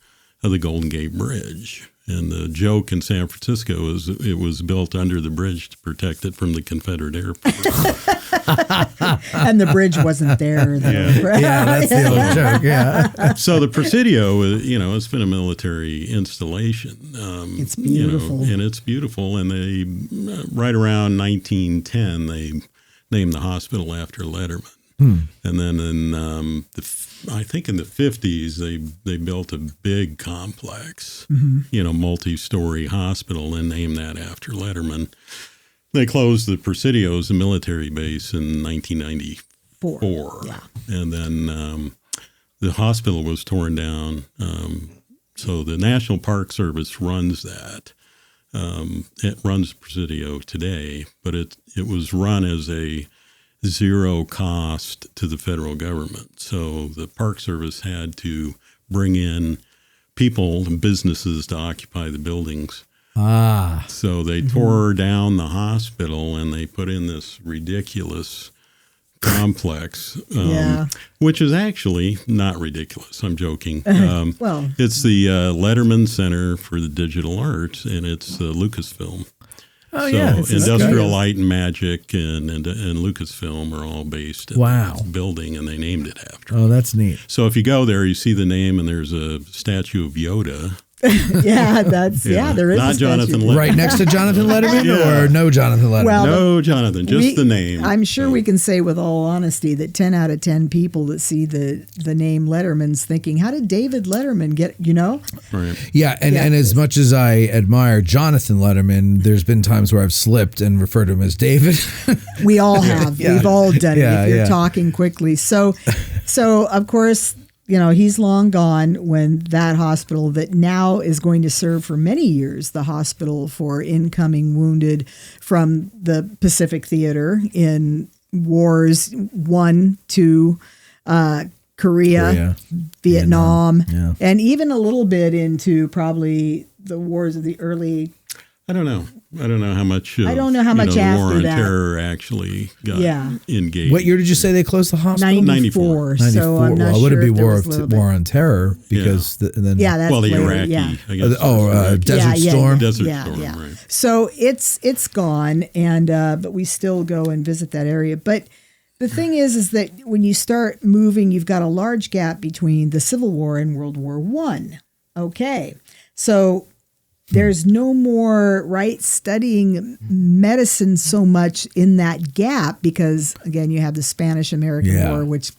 Speaker 5: of the Golden Gate Bridge. And the joke in San Francisco is it was built under the bridge to protect it from the Confederate airport.
Speaker 4: And the bridge wasn't there.
Speaker 3: Yeah, that's the old joke, yeah.
Speaker 5: So the Presidio, it's been a military installation.
Speaker 4: It's beautiful.
Speaker 5: And it's beautiful. And they, right around 1910, they named the hospital after Letterman. And then in I think in the 50s they built a big complex, multi-story hospital and named that after Letterman. They closed the Presidio as a military base in 1994.
Speaker 4: Yeah.
Speaker 5: And then the hospital was torn down. So the National Park Service runs that. It runs Presidio today, but it was run as a zero cost to the federal government. So the Park Service had to bring in people and businesses to occupy the buildings. So they tore down the hospital and they put in this ridiculous complex, which is actually not ridiculous. I'm joking.
Speaker 4: Well,
Speaker 5: it's the Letterman Center for the Digital Arts, and it's Lucasfilm.
Speaker 3: Oh,
Speaker 5: so
Speaker 3: yeah.
Speaker 5: Industrial Light and Magic and Lucasfilm are all based in this building, and they named it after.
Speaker 3: Oh, that's neat.
Speaker 5: So if you go there, you see the name, and there's a statue of Yoda.
Speaker 4: There is
Speaker 5: not
Speaker 4: a
Speaker 5: Jonathan
Speaker 4: statue.
Speaker 5: Letterman.
Speaker 3: Right next to Jonathan Letterman or no Jonathan Letterman?
Speaker 4: Well,
Speaker 5: no Jonathan, just the name.
Speaker 4: I'm sure we can say with all honesty that 10 out of 10 people that see the name Letterman's thinking, how did David Letterman get,
Speaker 5: Right.
Speaker 3: Yeah, and as much as I admire Jonathan Letterman, there's been times where I've slipped and referred to him as David.
Speaker 4: We all have.
Speaker 3: Yeah.
Speaker 4: We've all done it if you're
Speaker 3: Yeah.
Speaker 4: talking quickly. So of course, he's long gone when that hospital that now is going to serve for many years, the hospital for incoming wounded from the Pacific Theater in wars 1, 2, Korea, Vietnam, and even a little bit into probably the wars of the early.
Speaker 5: I don't know how much.
Speaker 4: I don't know how much
Speaker 5: the
Speaker 4: after
Speaker 5: war on
Speaker 4: that.
Speaker 5: terror actually got engaged.
Speaker 3: What year did you say they closed the hospital?
Speaker 4: 94. So I'm not
Speaker 3: well,
Speaker 4: sure
Speaker 3: would it be
Speaker 4: if there
Speaker 3: war
Speaker 4: was a little bit.
Speaker 3: on terror because then
Speaker 4: that's
Speaker 5: the
Speaker 4: later,
Speaker 5: Iraqi. I guess
Speaker 3: Desert Storm.
Speaker 5: Desert Storm. Right.
Speaker 4: So it's gone, and but we still go and visit that area. But the thing is that when you start moving, you've got a large gap between the Civil War and World War I. Okay, so there's no more studying medicine so much in that gap because again you have the Spanish-American War, which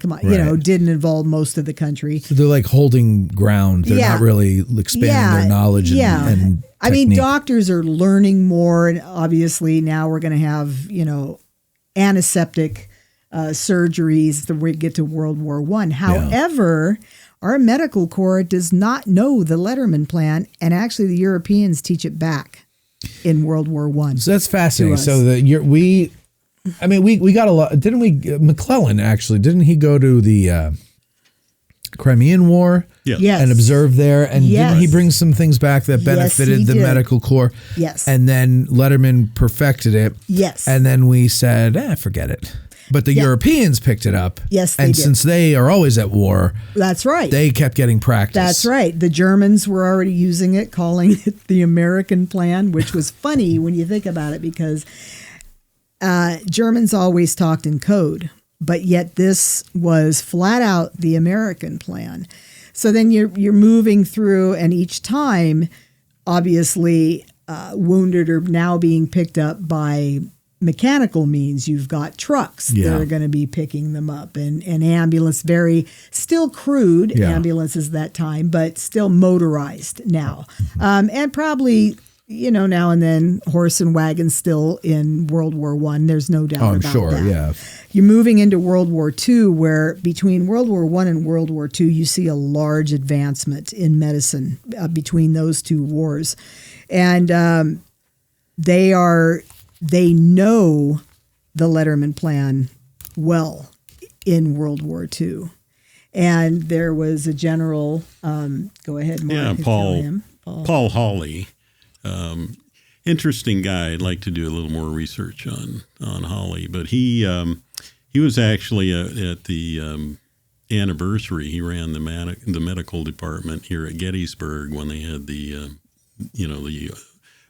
Speaker 4: come on, didn't involve most of the country.
Speaker 3: So they're like holding ground. They're not really expanding their knowledge and technique.
Speaker 4: Doctors are learning more, and obviously now we're going to have antiseptic surgeries when we get to World War I. However, our medical corps does not know the Letterman plan, and actually the Europeans teach it back in World War I.
Speaker 3: So that's fascinating. So we got a lot. Didn't we? McClellan actually didn't he go to the Crimean War?
Speaker 4: Yes.
Speaker 3: And observe there, and didn't he bring some things back that benefited the medical corps?
Speaker 4: Yes.
Speaker 3: And then Letterman perfected it.
Speaker 4: Yes.
Speaker 3: And then we said, forget it. But the Europeans picked it up.
Speaker 4: Yes, they
Speaker 3: and
Speaker 4: did.
Speaker 3: since they are always at war,
Speaker 4: that's right.
Speaker 3: They kept getting practice.
Speaker 4: That's right. The Germans were already using it, calling it the American plan, which was funny when you think about it because Germans always talked in code, but yet this was flat out the American plan. So then you're moving through, and each time, obviously, wounded are now being picked up by mechanical means. You've got trucks that are going to be picking them up, and ambulance, very still crude ambulances that time, but still motorized now. And probably, now and then horse and wagon still in World War I. There's no doubt about that.
Speaker 3: Yeah.
Speaker 4: You're moving into World War II, where between World War I and World War II, you see a large advancement in medicine between those two wars. And they know the Letterman plan well in World War II. And there was a general, go ahead, Mark.
Speaker 5: Yeah, Paul Hawley. Interesting guy. I'd like to do a little more research on Hawley, but he was actually at the anniversary. He ran the medical department here at Gettysburg when they had the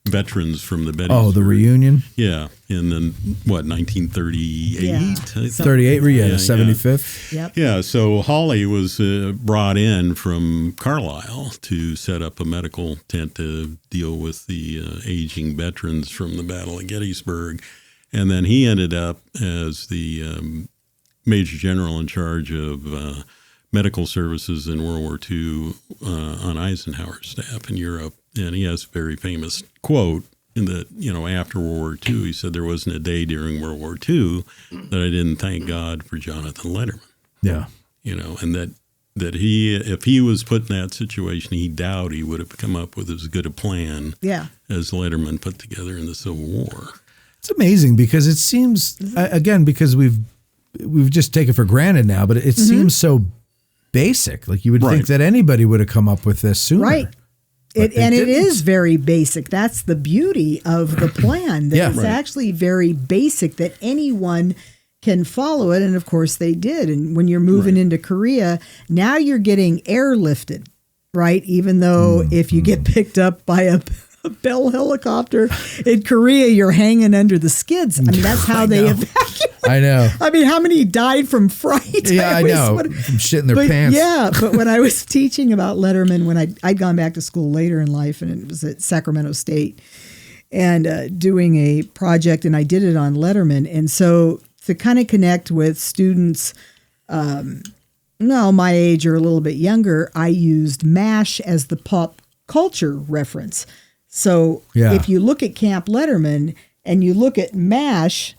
Speaker 5: veterans from the Gettysburg.
Speaker 3: Oh, the reunion?
Speaker 5: Yeah. And then, 1938?
Speaker 4: Yeah.
Speaker 3: 38, the 75th?
Speaker 4: Yep.
Speaker 5: Yeah, so Hawley was brought in from Carlisle to set up a medical tent to deal with the aging veterans from the Battle of Gettysburg. And then he ended up as the Major General in charge of medical services in World War II on Eisenhower's staff in Europe. And he has a very famous quote in that, after World War II, he said, there wasn't a day during World War II that I didn't thank God for Jonathan Letterman.
Speaker 3: Yeah.
Speaker 5: And that he, if he was put in that situation, he doubt he would have come up with as good a plan as Letterman put together in the Civil War.
Speaker 3: It's amazing because it seems, again, because we've just taken it for granted now, but it seems so basic. Like you would think that anybody would have come up with this sooner.
Speaker 4: Right. It is very basic. That's the beauty of the plan. That it's actually very basic, that anyone can follow it. And of course they did. And when you're moving into Korea, now you're getting airlifted, right? Even though if you get picked up by a Bell helicopter in Korea, you're hanging under the skids. I mean, that's how they evacuate.
Speaker 3: I know.
Speaker 4: I mean, how many died from fright?
Speaker 3: Yeah, I know. From shit in their pants.
Speaker 4: Yeah, but when I was teaching about Letterman, when I'd gone back to school later in life, and it was at Sacramento State, and doing a project, and I did it on Letterman. And so to kind of connect with students, my age or a little bit younger, I used MASH as the pop culture reference. So if you look at Camp Letterman and you look at MASH,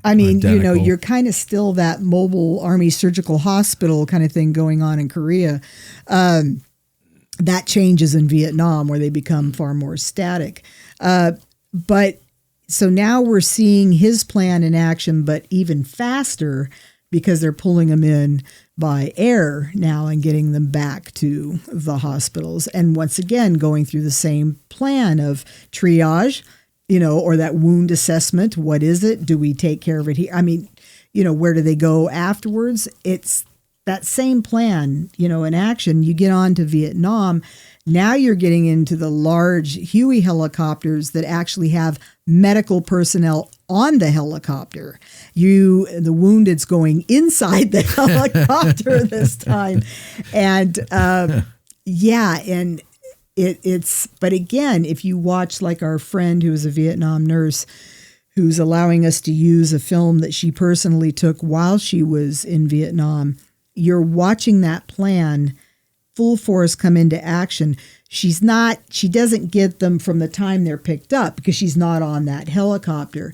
Speaker 4: I mean,
Speaker 3: identical.
Speaker 4: You're kind of still that mobile Army surgical hospital kind of thing going on in Korea. That changes in Vietnam, where they become far more static. But so now we're seeing his plan in action, but even faster, because they're pulling them in by air now and getting them back to the hospitals. And once again, going through the same plan of triage, or that wound assessment. What is it? Do we take care of it here? I mean, where do they go afterwards? It's that same plan, in action. You get on to Vietnam. Now you're getting into the large Huey helicopters that actually have medical personnel on the helicopter. The wounded's going inside the helicopter this time. And but again, if you watch like our friend who was a Vietnam nurse, who's allowing us to use a film that she personally took while she was in Vietnam, you're watching that plan full force come into action. She doesn't get them from the time they're picked up because she's not on that helicopter.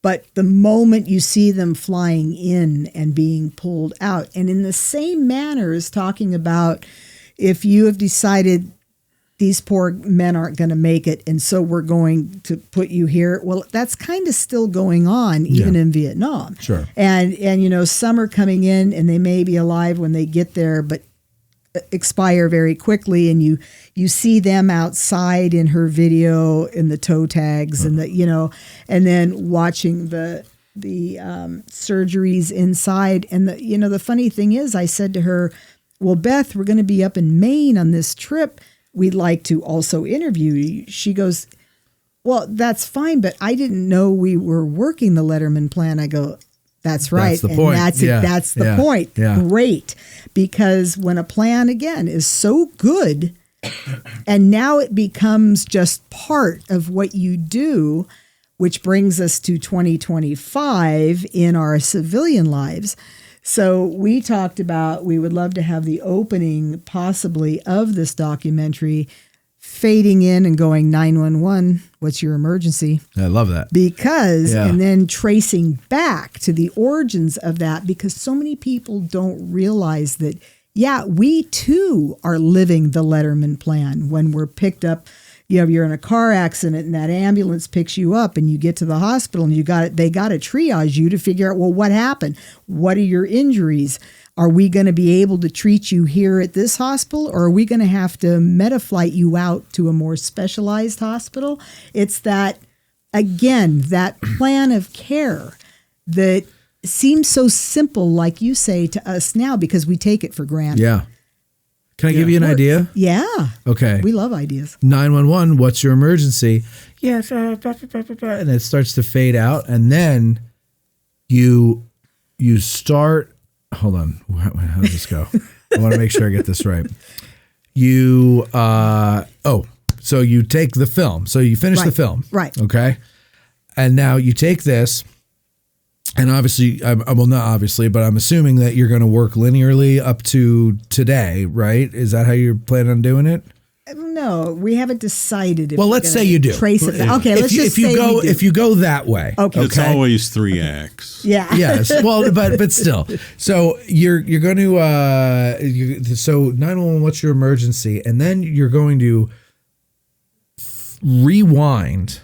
Speaker 4: But the moment you see them flying in and being pulled out, and in the same manner as talking about if you have decided these poor men aren't going to make it, and so we're going to put you here. Well, that's kind of still going on even in Vietnam.
Speaker 3: Sure.
Speaker 4: And some are coming in and they may be alive when they get there, but expire very quickly, and you see them outside in her video in the toe tags and and then watching the surgeries inside. And the funny thing is, I said to her, well, Beth, we're going to be up in Maine on this trip. We'd like to also interview you. She goes, well, that's fine, but I didn't know we were working the Letterman plan. I go, that's right.
Speaker 3: That's the point.
Speaker 4: That's it. That's the point.
Speaker 3: Yeah.
Speaker 4: Great. Because when a plan, again, is so good and now it becomes just part of what you do, which brings us to 2025 in our civilian lives. So we talked about we would love to have the opening possibly of this documentary fading in and going 911, what's your emergency?
Speaker 3: I love that.
Speaker 4: Because, and then tracing back to the origins of that, because so many people don't realize that, we too are living the Letterman plan when we're picked up. You're in a car accident and that ambulance picks you up and you get to the hospital and they got to triage you to figure out, well, what happened? What are your injuries? Are we going to be able to treat you here at this hospital, or are we going to have to meta-flight you out to a more specialized hospital? It's that, again, that plan of care that seems so simple, like you say, to us now because we take it for granted. Yeah.
Speaker 3: Can I give you an idea?
Speaker 4: Yeah.
Speaker 3: Okay.
Speaker 4: We love ideas.
Speaker 3: 911, what's your emergency? Yes. And it starts to fade out. And then you start, hold on. How does this go? I want to make sure I get this right. So you take the film. So you finish the film.
Speaker 4: Right.
Speaker 3: Okay. And now you take this. And obviously, well, not obviously, but I'm assuming that you're going to work linearly up to today, right? Is that how you're planning on doing it?
Speaker 4: No, we haven't decided.
Speaker 3: Well, let's say you do.
Speaker 4: Trace it. Okay, let's just say we do.
Speaker 3: If you go that way,
Speaker 4: okay.
Speaker 5: It's always 3 acts.
Speaker 4: Yeah.
Speaker 3: Yes. Well, but still. So you're going to so 911. What's your emergency? And then you're going to rewind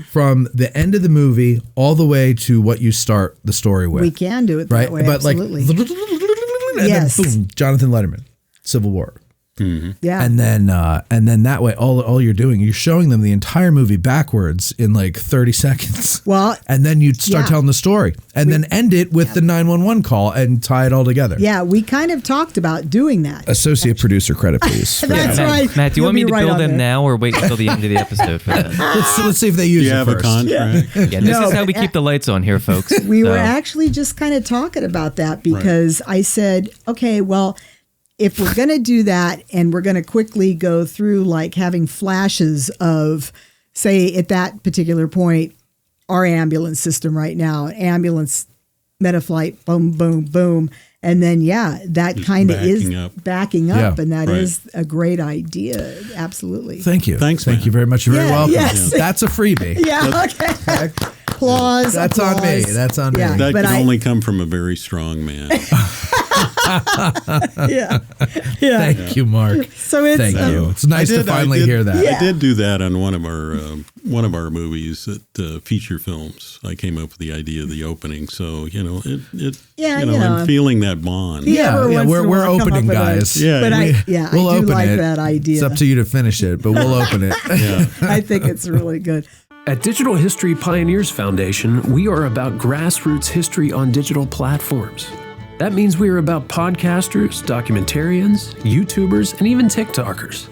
Speaker 3: from the end of the movie all the way to what you start the story with.
Speaker 4: We can do it that way,
Speaker 3: but
Speaker 4: absolutely.
Speaker 3: And
Speaker 4: yes.
Speaker 3: then boom, Jonathan Letterman, Civil War.
Speaker 5: Mm-hmm.
Speaker 4: Yeah.
Speaker 3: And then that way, all you're doing, you're showing them the entire movie backwards in like 30 seconds.
Speaker 4: Well,
Speaker 3: and then you start telling the story and then end it with the 911 call and tie it all together.
Speaker 4: Yeah, we kind of talked about doing that.
Speaker 3: Associate producer credit, please.
Speaker 4: That's right.
Speaker 9: Matt, do you want me to
Speaker 4: right
Speaker 9: bill them
Speaker 4: there.
Speaker 9: now or wait until the end of the episode for that?
Speaker 3: Let's see if they use
Speaker 5: you
Speaker 3: it
Speaker 5: have
Speaker 3: first.
Speaker 5: a contract.
Speaker 9: Yeah, this is how we keep the lights on here, folks.
Speaker 4: We were actually just kind of talking about that because I said, okay, well, if we're going to do that and we're going to quickly go through like having flashes of, say, at that particular point, our ambulance system right now, ambulance, Metaflight, boom, boom, boom. And then, that kind of is backing up. And that is a great idea. Absolutely.
Speaker 3: Thank you.
Speaker 5: Thanks,
Speaker 3: Thank you very much. You're very welcome.
Speaker 4: Yes.
Speaker 3: That's a freebie.
Speaker 4: Yeah, okay. Applause.
Speaker 3: That's
Speaker 4: applause.
Speaker 3: on me. That's on me.
Speaker 4: Yeah,
Speaker 5: That can only come from a very strong man.
Speaker 4: Yeah.
Speaker 3: Thank you, Mark.
Speaker 4: So it's
Speaker 3: Thank you. It's nice to finally hear that.
Speaker 5: I did do that on one of our movies at feature films. I came up with the idea of the opening. So I'm feeling that bond.
Speaker 3: We're opening, guys.
Speaker 5: But
Speaker 4: I
Speaker 3: we'll
Speaker 4: do
Speaker 3: open
Speaker 4: like
Speaker 3: it.
Speaker 4: that idea.
Speaker 3: It's up to you to finish it, but we'll open it.
Speaker 4: I think it's really good.
Speaker 12: At Digital History Pioneers Foundation, we are about grassroots history on digital platforms. That means we are about podcasters, documentarians, YouTubers, and even TikTokers.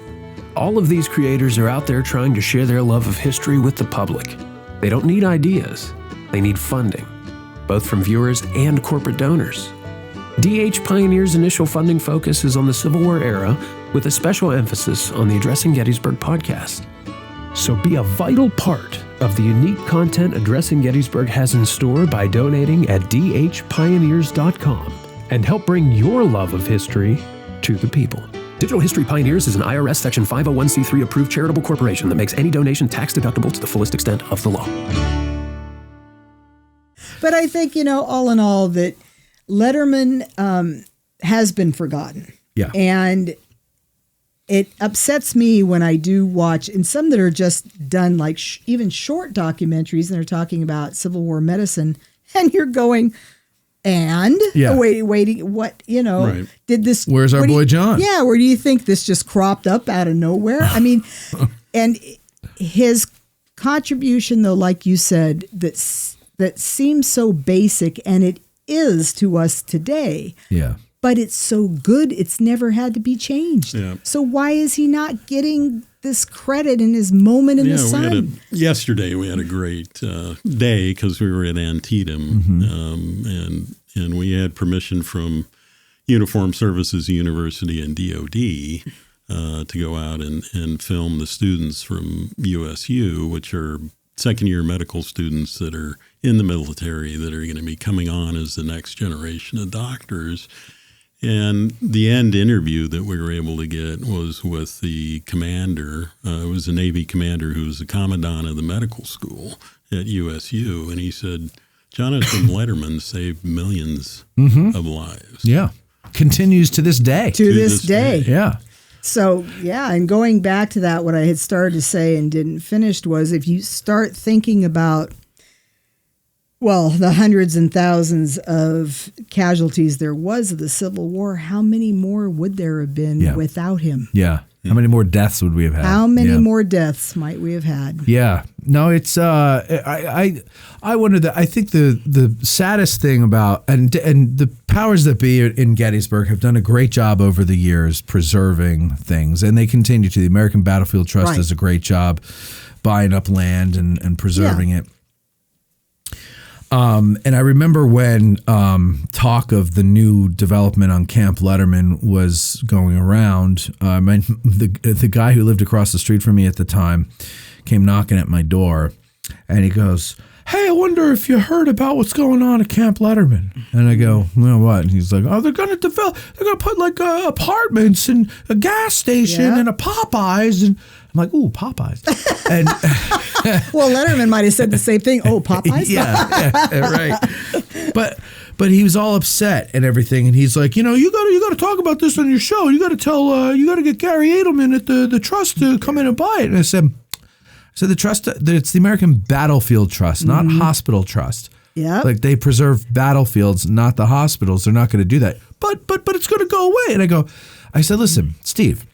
Speaker 12: All of these creators are out there trying to share their love of history with the public. They don't need ideas, they need funding, both from viewers and corporate donors. DH Pioneers' initial funding focus is on the Civil War era, with a special emphasis on the Addressing Gettysburg podcast. So be a vital part of the unique content Addressing Gettysburg has in store by donating at dhpioneers.com and help bring your love of history to the people. Digital History Pioneers is an IRS Section 501c3 approved charitable corporation that makes any donation tax deductible to the fullest extent of the law.
Speaker 4: But I think, all in all, that Letterman has been forgotten.
Speaker 3: Yeah.
Speaker 4: And it upsets me when I do watch, and some that are just done like even short documentaries, and they're talking about Civil War medicine, and you're going, waiting, what, did this?
Speaker 3: Where's our boy John?
Speaker 4: Yeah, where do you think this just cropped up out of nowhere? I mean, and his contribution, though, like you said, that seems so basic, and it is to us today.
Speaker 3: Yeah.
Speaker 4: But it's so good, it's never had to be changed. Yeah. So why is he not getting this credit in his moment in the sun?
Speaker 5: Yesterday we had a great day because we were at Antietam, and we had permission from Uniformed Services University and DOD to go out and film the students from USU, which are second-year medical students that are in the military that are going to be coming on as the next generation of doctors. And the end interview that we were able to get was with the commander. It was a Navy commander who was the commandant of the medical school at USU. And he said, Jonathan Letterman saved millions of lives.
Speaker 3: Yeah. Continues to this day.
Speaker 4: To this day.
Speaker 3: Yeah.
Speaker 4: So, yeah, and going back to that, what I had started to say and didn't finish was if you start thinking about, well, the hundreds and thousands of casualties there was of the Civil War, how many more would there have been without him?
Speaker 3: Yeah. How many more deaths would we have had?
Speaker 4: How many more deaths might we have had?
Speaker 3: Yeah. No, it's I wonder that I think the saddest thing about and the powers that be in Gettysburg have done a great job over the years preserving things, and they continue to. The American Battlefield Trust does a great job buying up land and preserving it. And I remember when talk of the new development on Camp Letterman was going around, the guy who lived across the street from me at the time came knocking at my door, and he goes, "Hey, I wonder if you heard about what's going on at Camp Letterman." And I go, "Well, what?" And he's like, "Oh, they're going to put like apartments and a gas station and a Popeyes." And I'm like, "Ooh, Popeyes." And
Speaker 4: well, Letterman might have said the same thing. Oh, Popeyes?
Speaker 3: yeah, right. But he was all upset and everything, and he's like, you got to talk about this on your show. You got to tell, you got to get Gary Edelman at the trust to come in and buy it. And I said the trust, it's the American Battlefield Trust, not Hospital Trust.
Speaker 4: Yeah.
Speaker 3: Like they preserve battlefields, not the hospitals. They're not going to do that. But it's going to go away. And I said, listen, Steve,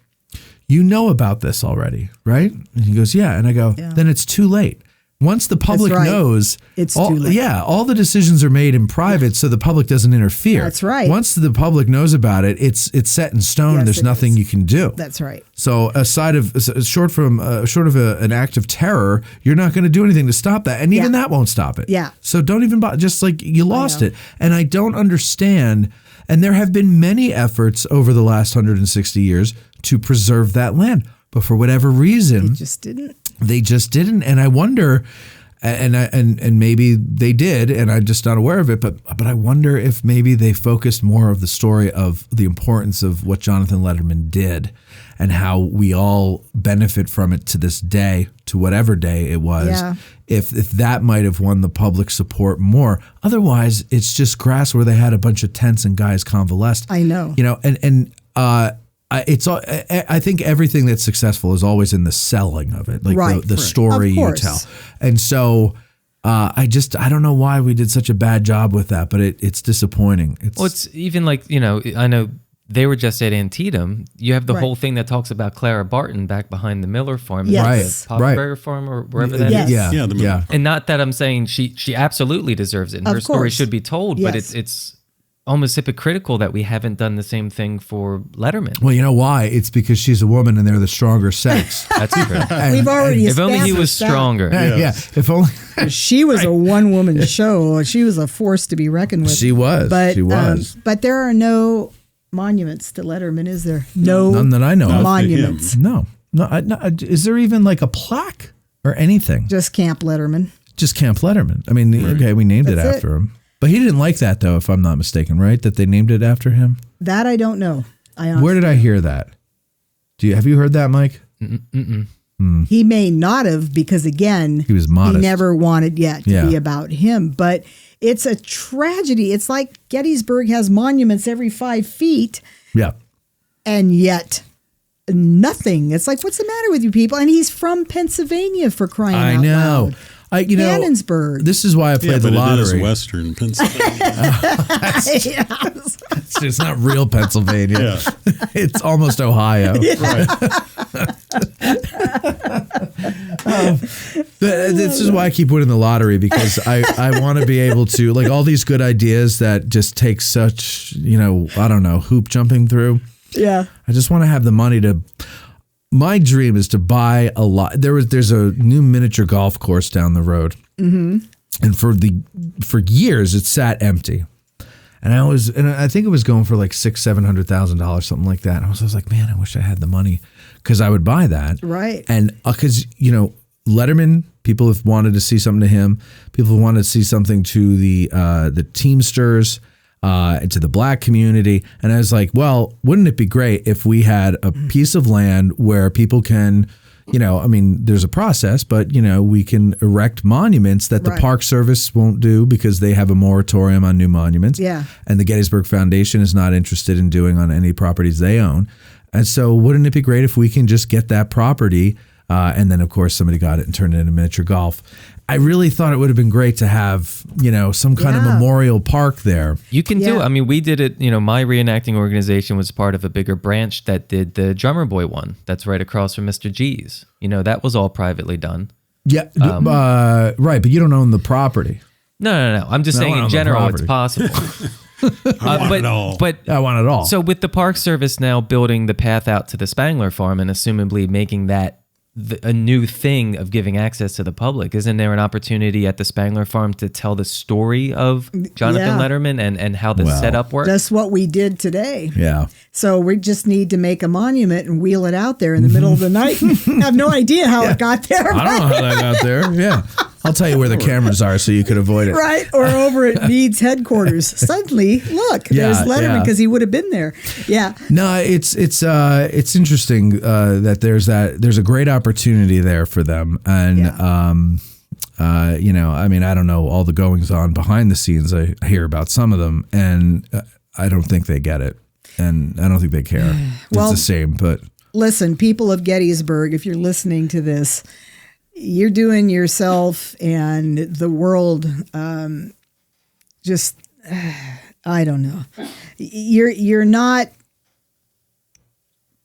Speaker 3: you know about this already, right? And he goes, yeah. And I go, then it's too late. Once the public knows,
Speaker 4: it's too late.
Speaker 3: Yeah, all the decisions are made in private so the public doesn't interfere.
Speaker 4: That's right.
Speaker 3: Once the public knows about it, it's set in stone.
Speaker 4: Yes,
Speaker 3: There's nothing you can do.
Speaker 4: That's right.
Speaker 3: So short of an act of terror, you're not going to do anything to stop that. And even that won't stop it.
Speaker 4: Yeah.
Speaker 3: So don't even just like you lost it. And I don't understand. And there have been many efforts over the last 160 years to preserve that land. But for whatever reason, They just didn't. And I wonder, and maybe they did, and I'm just not aware of it, but I wonder if maybe they focused more of the story of the importance of what Jonathan Letterman did and how we all benefit from it to this day, to whatever day it was.
Speaker 4: Yeah.
Speaker 3: If that might have won the public support more. Otherwise, it's just grass where they had a bunch of tents and guys convalesced.
Speaker 4: I know.
Speaker 3: I think everything that's successful is always in the selling of it, like the story you tell. And so I don't know why we did such a bad job with that, but it's disappointing.
Speaker 9: It's even like, I know they were just at Antietam. You have the whole thing that talks about Clara Barton back behind the Miller farm.
Speaker 3: Yes.
Speaker 9: Popperberry farm or wherever that is.
Speaker 3: Yeah.
Speaker 9: And not that I'm saying she absolutely deserves it and her story should be told, but it's almost hypocritical that we haven't done the same thing for Letterman.
Speaker 3: Well, you know why? It's because she's a woman and they're the stronger sex.
Speaker 9: That's true.
Speaker 4: We've already
Speaker 9: if only he was stronger.
Speaker 3: Yeah. If only
Speaker 4: she was a one-woman show. She was a force to be reckoned with.
Speaker 3: She was.
Speaker 4: But there are no monuments to Letterman, is there? No,
Speaker 3: none that I know of.
Speaker 4: Monuments.
Speaker 3: No. Is there even like a plaque or anything?
Speaker 4: Just Camp Letterman.
Speaker 3: Just Camp Letterman. I mean, okay, we named it after him. But he didn't like that, though, if I'm not mistaken, right? That they named it after him?
Speaker 4: That I don't know.
Speaker 3: Where did I hear that? Have you heard that, Mike?
Speaker 4: He may not have, because again,
Speaker 3: he was modest.
Speaker 4: He never wanted to be about him. But it's a tragedy. It's like Gettysburg has monuments every 5 feet.
Speaker 3: Yeah.
Speaker 4: And yet nothing. It's like, what's the matter with you people? And he's from Pennsylvania, for crying out loud. Cannonsburg.
Speaker 3: This is why I played the lottery.
Speaker 5: It is Western Pennsylvania.
Speaker 3: It's not real Pennsylvania.
Speaker 5: Yeah.
Speaker 3: It's almost Ohio.
Speaker 5: Right.
Speaker 3: This is why I keep winning the lottery, because I want to be able to, like, all these good ideas that just take such, I don't know, hoop jumping through.
Speaker 4: Yeah.
Speaker 3: I just want to have the money to. My dream is to buy a lot. There's a new miniature golf course down the road, and for years it sat empty, and I think it was going for like $600,000-$700,000, something like that. And I was like, man, I wish I had the money, because I would buy that,
Speaker 4: right?
Speaker 3: And because Letterman, people have wanted to see something to him. People have wanted to see something to the Teamsters, and to the black community. And I was like, well, wouldn't it be great if we had a piece of land where people can, there's a process, but, we can erect monuments that the Park Service won't do because they have a moratorium on new monuments.
Speaker 4: Yeah.
Speaker 3: And the Gettysburg Foundation is not interested in doing on any properties they own. And so wouldn't it be great if we can just get that property? And then, of course, somebody got it and turned it into miniature golf. I really thought it would have been great to have, some kind of memorial park there.
Speaker 9: You can do it. I mean, we did it. My reenacting organization was part of a bigger branch that did the Drummer Boy one. That's right across from Mr. G's. That was all privately done.
Speaker 3: Yeah, right. But you don't own the property.
Speaker 9: No. I'm just saying in general, it's possible.
Speaker 5: I want it all.
Speaker 9: But
Speaker 3: I want it all.
Speaker 9: So with the Park Service now building the path out to the Spangler Farm and assumably making that a new thing of giving access to the public, isn't there an opportunity at the Spangler Farm to tell the story of Jonathan Letterman and how the setup works?
Speaker 4: That's what we did today.
Speaker 3: Yeah.
Speaker 4: So we just need to make a monument and wheel it out there in the middle of the night. I have no idea how it got there.
Speaker 3: I don't know how that got there. Yeah. I'll tell you where the cameras are so you could avoid it.
Speaker 4: Right. Or over at Meade's headquarters. Suddenly, look, there's Letterman because he would have been there. Yeah.
Speaker 3: No, it's interesting that there's a great opportunity there for them. And, I don't know all the goings on behind the scenes. I hear about some of them and I don't think they get it. And I don't think they care. It's the same, but.
Speaker 4: Listen, people of Gettysburg, if you're listening to this, you're doing yourself and the world I don't know. You're not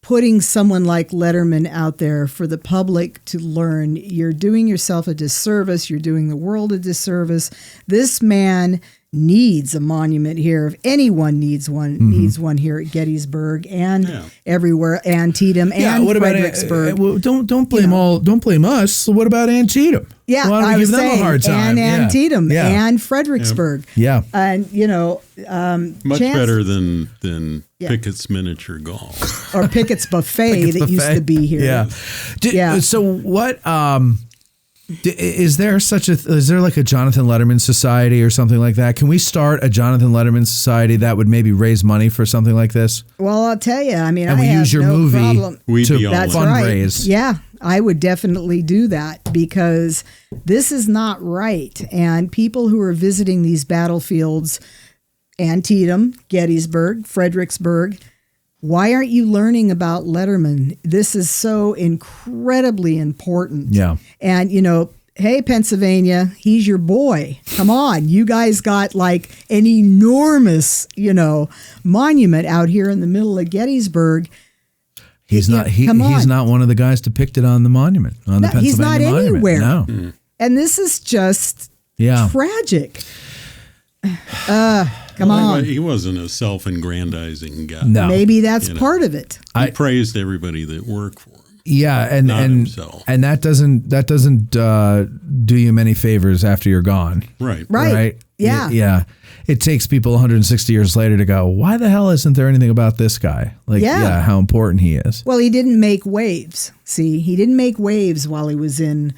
Speaker 4: putting someone like Letterman out there for the public to learn. You're doing yourself a disservice. You're doing the world a disservice. This man needs a monument here. If anyone needs one, needs one here at Gettysburg and everywhere, Antietam and Fredericksburg.
Speaker 3: Don't blame us. So what about Antietam?
Speaker 4: Yeah,
Speaker 3: why don't we give them a hard time?
Speaker 4: And Antietam and Fredericksburg.
Speaker 3: Yeah.
Speaker 4: And
Speaker 5: much better than Pickett's miniature golf
Speaker 4: or Pickett's buffet that used to be here.
Speaker 3: Yeah. So what? Is there like a Jonathan Letterman Society or something like that? Can we start a Jonathan Letterman Society that would maybe raise money for something like this?
Speaker 4: Well, I'll tell you. I mean,
Speaker 3: and we use your movie to fundraise.
Speaker 4: Right. Yeah, I would definitely do that because this is not right. And people who are visiting these battlefields, Antietam, Gettysburg, Fredericksburg, why aren't you learning about Letterman? This is so incredibly important.
Speaker 3: Yeah.
Speaker 4: And, hey, Pennsylvania, he's your boy. Come on. You guys got like an enormous, monument out here in the middle of Gettysburg.
Speaker 3: He's not one of the guys depicted on the monument, on the Pennsylvania
Speaker 4: he's not
Speaker 3: monument.
Speaker 4: Anywhere.
Speaker 3: No.
Speaker 4: And this is just tragic. Come on.
Speaker 5: He wasn't a self-aggrandizing guy.
Speaker 3: No.
Speaker 4: Maybe that's part of it.
Speaker 5: He praised everybody that worked for him.
Speaker 3: Yeah, and that doesn't do you many favors after you're gone.
Speaker 5: Right.
Speaker 4: Yeah.
Speaker 3: It takes people 160 years later to go, why the hell isn't there anything about this guy? How important he is.
Speaker 4: Well, he didn't make waves. See, he didn't make waves while he was in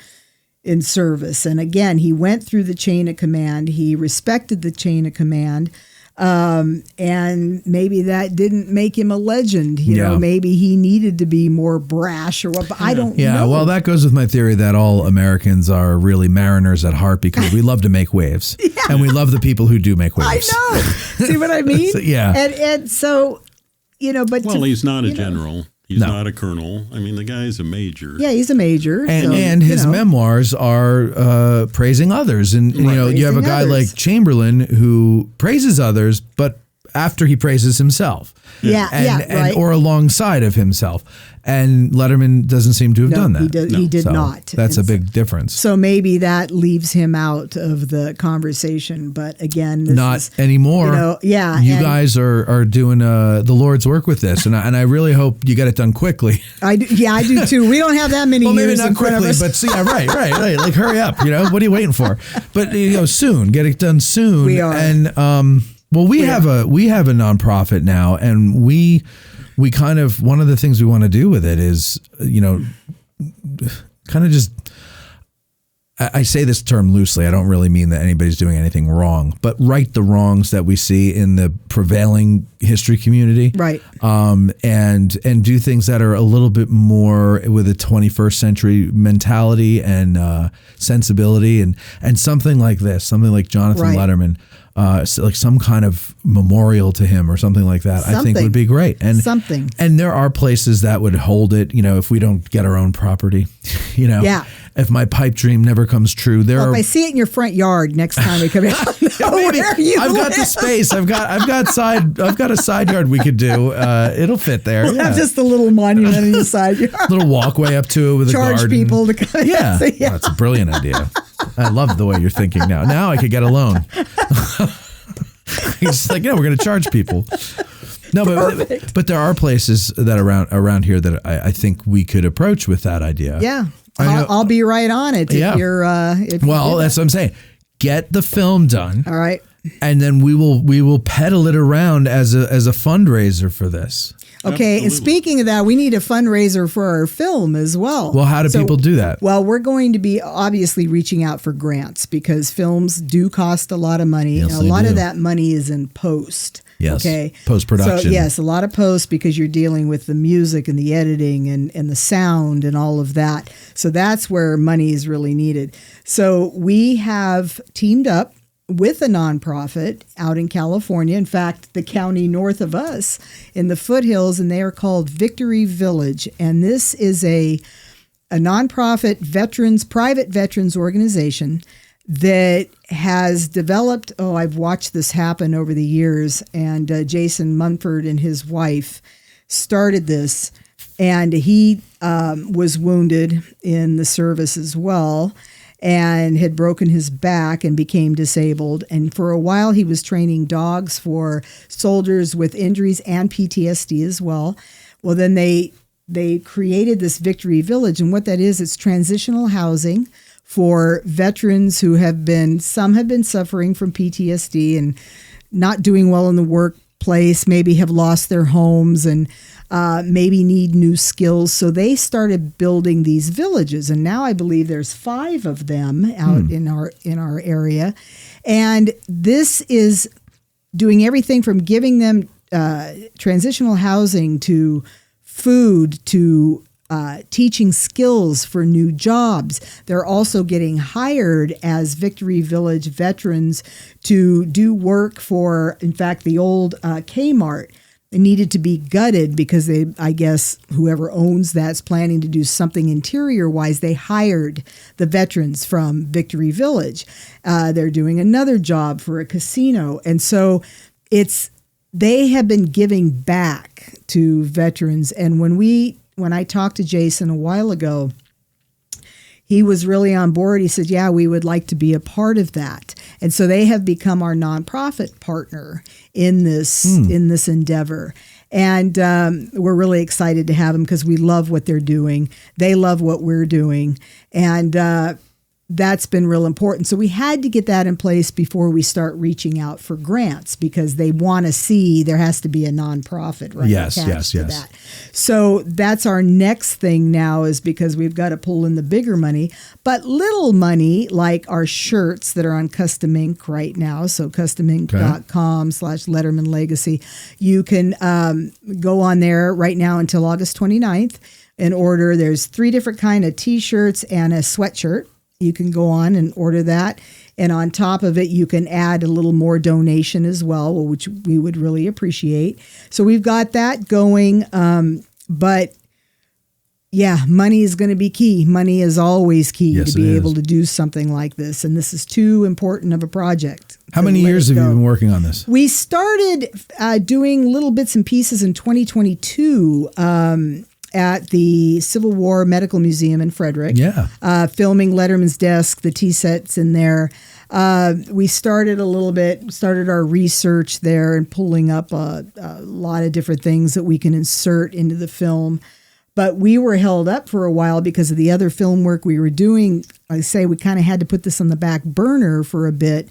Speaker 4: service. And again, he went through the chain of command. He respected the chain of command. And maybe that didn't make him a legend. You know, maybe he needed to be more brash or what, but I don't know.
Speaker 3: Yeah, well, that goes with my theory that all Americans are really mariners at heart because we love to make waves. And we love the people who do make waves.
Speaker 4: I know. See what I mean? And so, but
Speaker 5: he's not a general. He's not a colonel. I mean, the guy's a major.
Speaker 4: Yeah, he's a major.
Speaker 3: And his memoirs are praising others. And, you have a guy like Chamberlain who praises others, but after he praises himself. Or alongside of himself. And Letterman doesn't seem to have done that.
Speaker 4: He did not.
Speaker 3: That's a big difference.
Speaker 4: So maybe that leaves him out of the conversation. But again,
Speaker 3: not anymore. You guys are doing the Lord's work with this, and I really hope you get it done quickly.
Speaker 4: I do too. We don't have that many years
Speaker 3: maybe not
Speaker 4: in front
Speaker 3: quickly,
Speaker 4: of us.
Speaker 3: but right. Like hurry up. What are you waiting for? But soon, get it done soon.
Speaker 4: We are.
Speaker 3: And we have a nonprofit now, and we kind of, one of the things we want to do with it is, kind of just, I say this term loosely. I don't really mean that anybody's doing anything wrong, but right the wrongs that we see in the prevailing history community.
Speaker 4: Right.
Speaker 3: And do things that are a little bit more with a 21st century mentality and sensibility, and something like this, something like Jonathan Letterman, so like some kind of memorial to him or something like that, I think would be great. And and there are places that would hold it, if we don't get our own property,
Speaker 4: Yeah.
Speaker 3: If my pipe dream never comes true, if
Speaker 4: I see it in your front yard next time we come out,
Speaker 3: I've got the space. I've got a side yard we could do. It'll fit there.
Speaker 4: We'll have just a little monument in the side yard.
Speaker 3: Little walkway up to it with a garden.
Speaker 4: Charge people to come.
Speaker 3: Yeah. That's a brilliant idea. I love the way you're thinking now. Now I could get a loan. He's like, we're going to charge people. No, but there are places that around here that I think we could approach with that idea.
Speaker 4: Yeah. I'll be right on it. If you're, that's
Speaker 3: what I'm saying. Get the film done.
Speaker 4: All right.
Speaker 3: And then we will peddle it around as a fundraiser for this.
Speaker 4: Okay.
Speaker 5: Absolutely.
Speaker 4: And speaking of that, we need a fundraiser for our film as well.
Speaker 3: Well, how do people do that?
Speaker 4: Well, we're going to be obviously reaching out for grants because films do cost a lot of money.
Speaker 3: Yes,
Speaker 4: and a lot of that money is in post.
Speaker 3: Yes.
Speaker 4: Okay.
Speaker 3: Post-production.
Speaker 4: So yes, a lot of post because you're dealing with the music and the editing and the sound and all of that. So that's where money is really needed. So we have teamed up with a nonprofit out in California. In fact, the county north of us in the foothills, and they are called Victory Village. And this is a nonprofit private veterans organization that has developed, I've watched this happen over the years, and Jason Munford and his wife started this, and he was wounded in the service as well and had broken his back and became disabled. And for a while, he was training dogs for soldiers with injuries and PTSD as well. Well, then they created this Victory Village, and what that is, it's transitional housing for veterans who some have been suffering from PTSD and not doing well in the workplace, maybe have lost their homes and maybe need new skills. So they started building these villages, and now I believe there's 5 of them out in our area. And this is doing everything from giving them transitional housing to food to teaching skills for new jobs. They're also getting hired as Victory Village veterans to do work for, in fact, the old Kmart. It needed to be gutted because I guess whoever owns that's planning to do something interior-wise. They hired the veterans from Victory Village. They're doing another job for a casino. And so they have been giving back to veterans. And when I talked to Jason a while ago, he was really on board. He said, yeah, we would like to be a part of that. And so they have become our nonprofit partner in this endeavor. And we're really excited to have them because we love what they're doing. They love what we're doing. And that's been real important. So we had to get that in place before we start reaching out for grants because they want to see there has to be a nonprofit attached to that. So that's our next thing now is because we've got to pull in the bigger money, but little money like our shirts that are on Custom Ink right now. So customink.com/Letterman Legacy. You can go on there right now until August 29th and order. There's 3 different kind of T-shirts and a sweatshirt. You can go on and order that. And on top of it, you can add a little more donation as well, which we would really appreciate. So we've got that going. But yeah, money is going to be key. Money is always key to be able to do something like this. And this is too important of a project.
Speaker 3: How many years have you been working on this? We
Speaker 4: started doing little bits and pieces in 2022. At the Civil War Medical Museum in Frederick. Yeah. Filming Letterman's desk, the tea sets in there. We started our research there and pulling up a lot of different things that we can insert into the film. But we were held up for a while because of the other film work we were doing. I say we kind of had to put this on the back burner for a bit.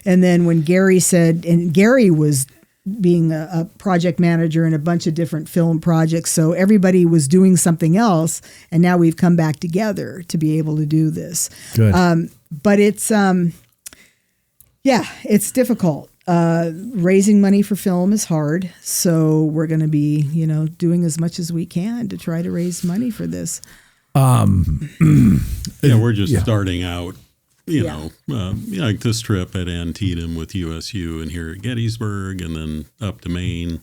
Speaker 4: And then when Gary said, and Gary was being a project manager in a bunch of different film projects. So everybody was doing something else, and now we've come back together to be able to do this.
Speaker 3: Good.
Speaker 4: But it's, it's difficult. Raising money for film is hard. So we're going to be, doing as much as we can to try to raise money for this.
Speaker 5: We're just starting out. Like this trip at Antietam with USU and here at Gettysburg and then up to Maine,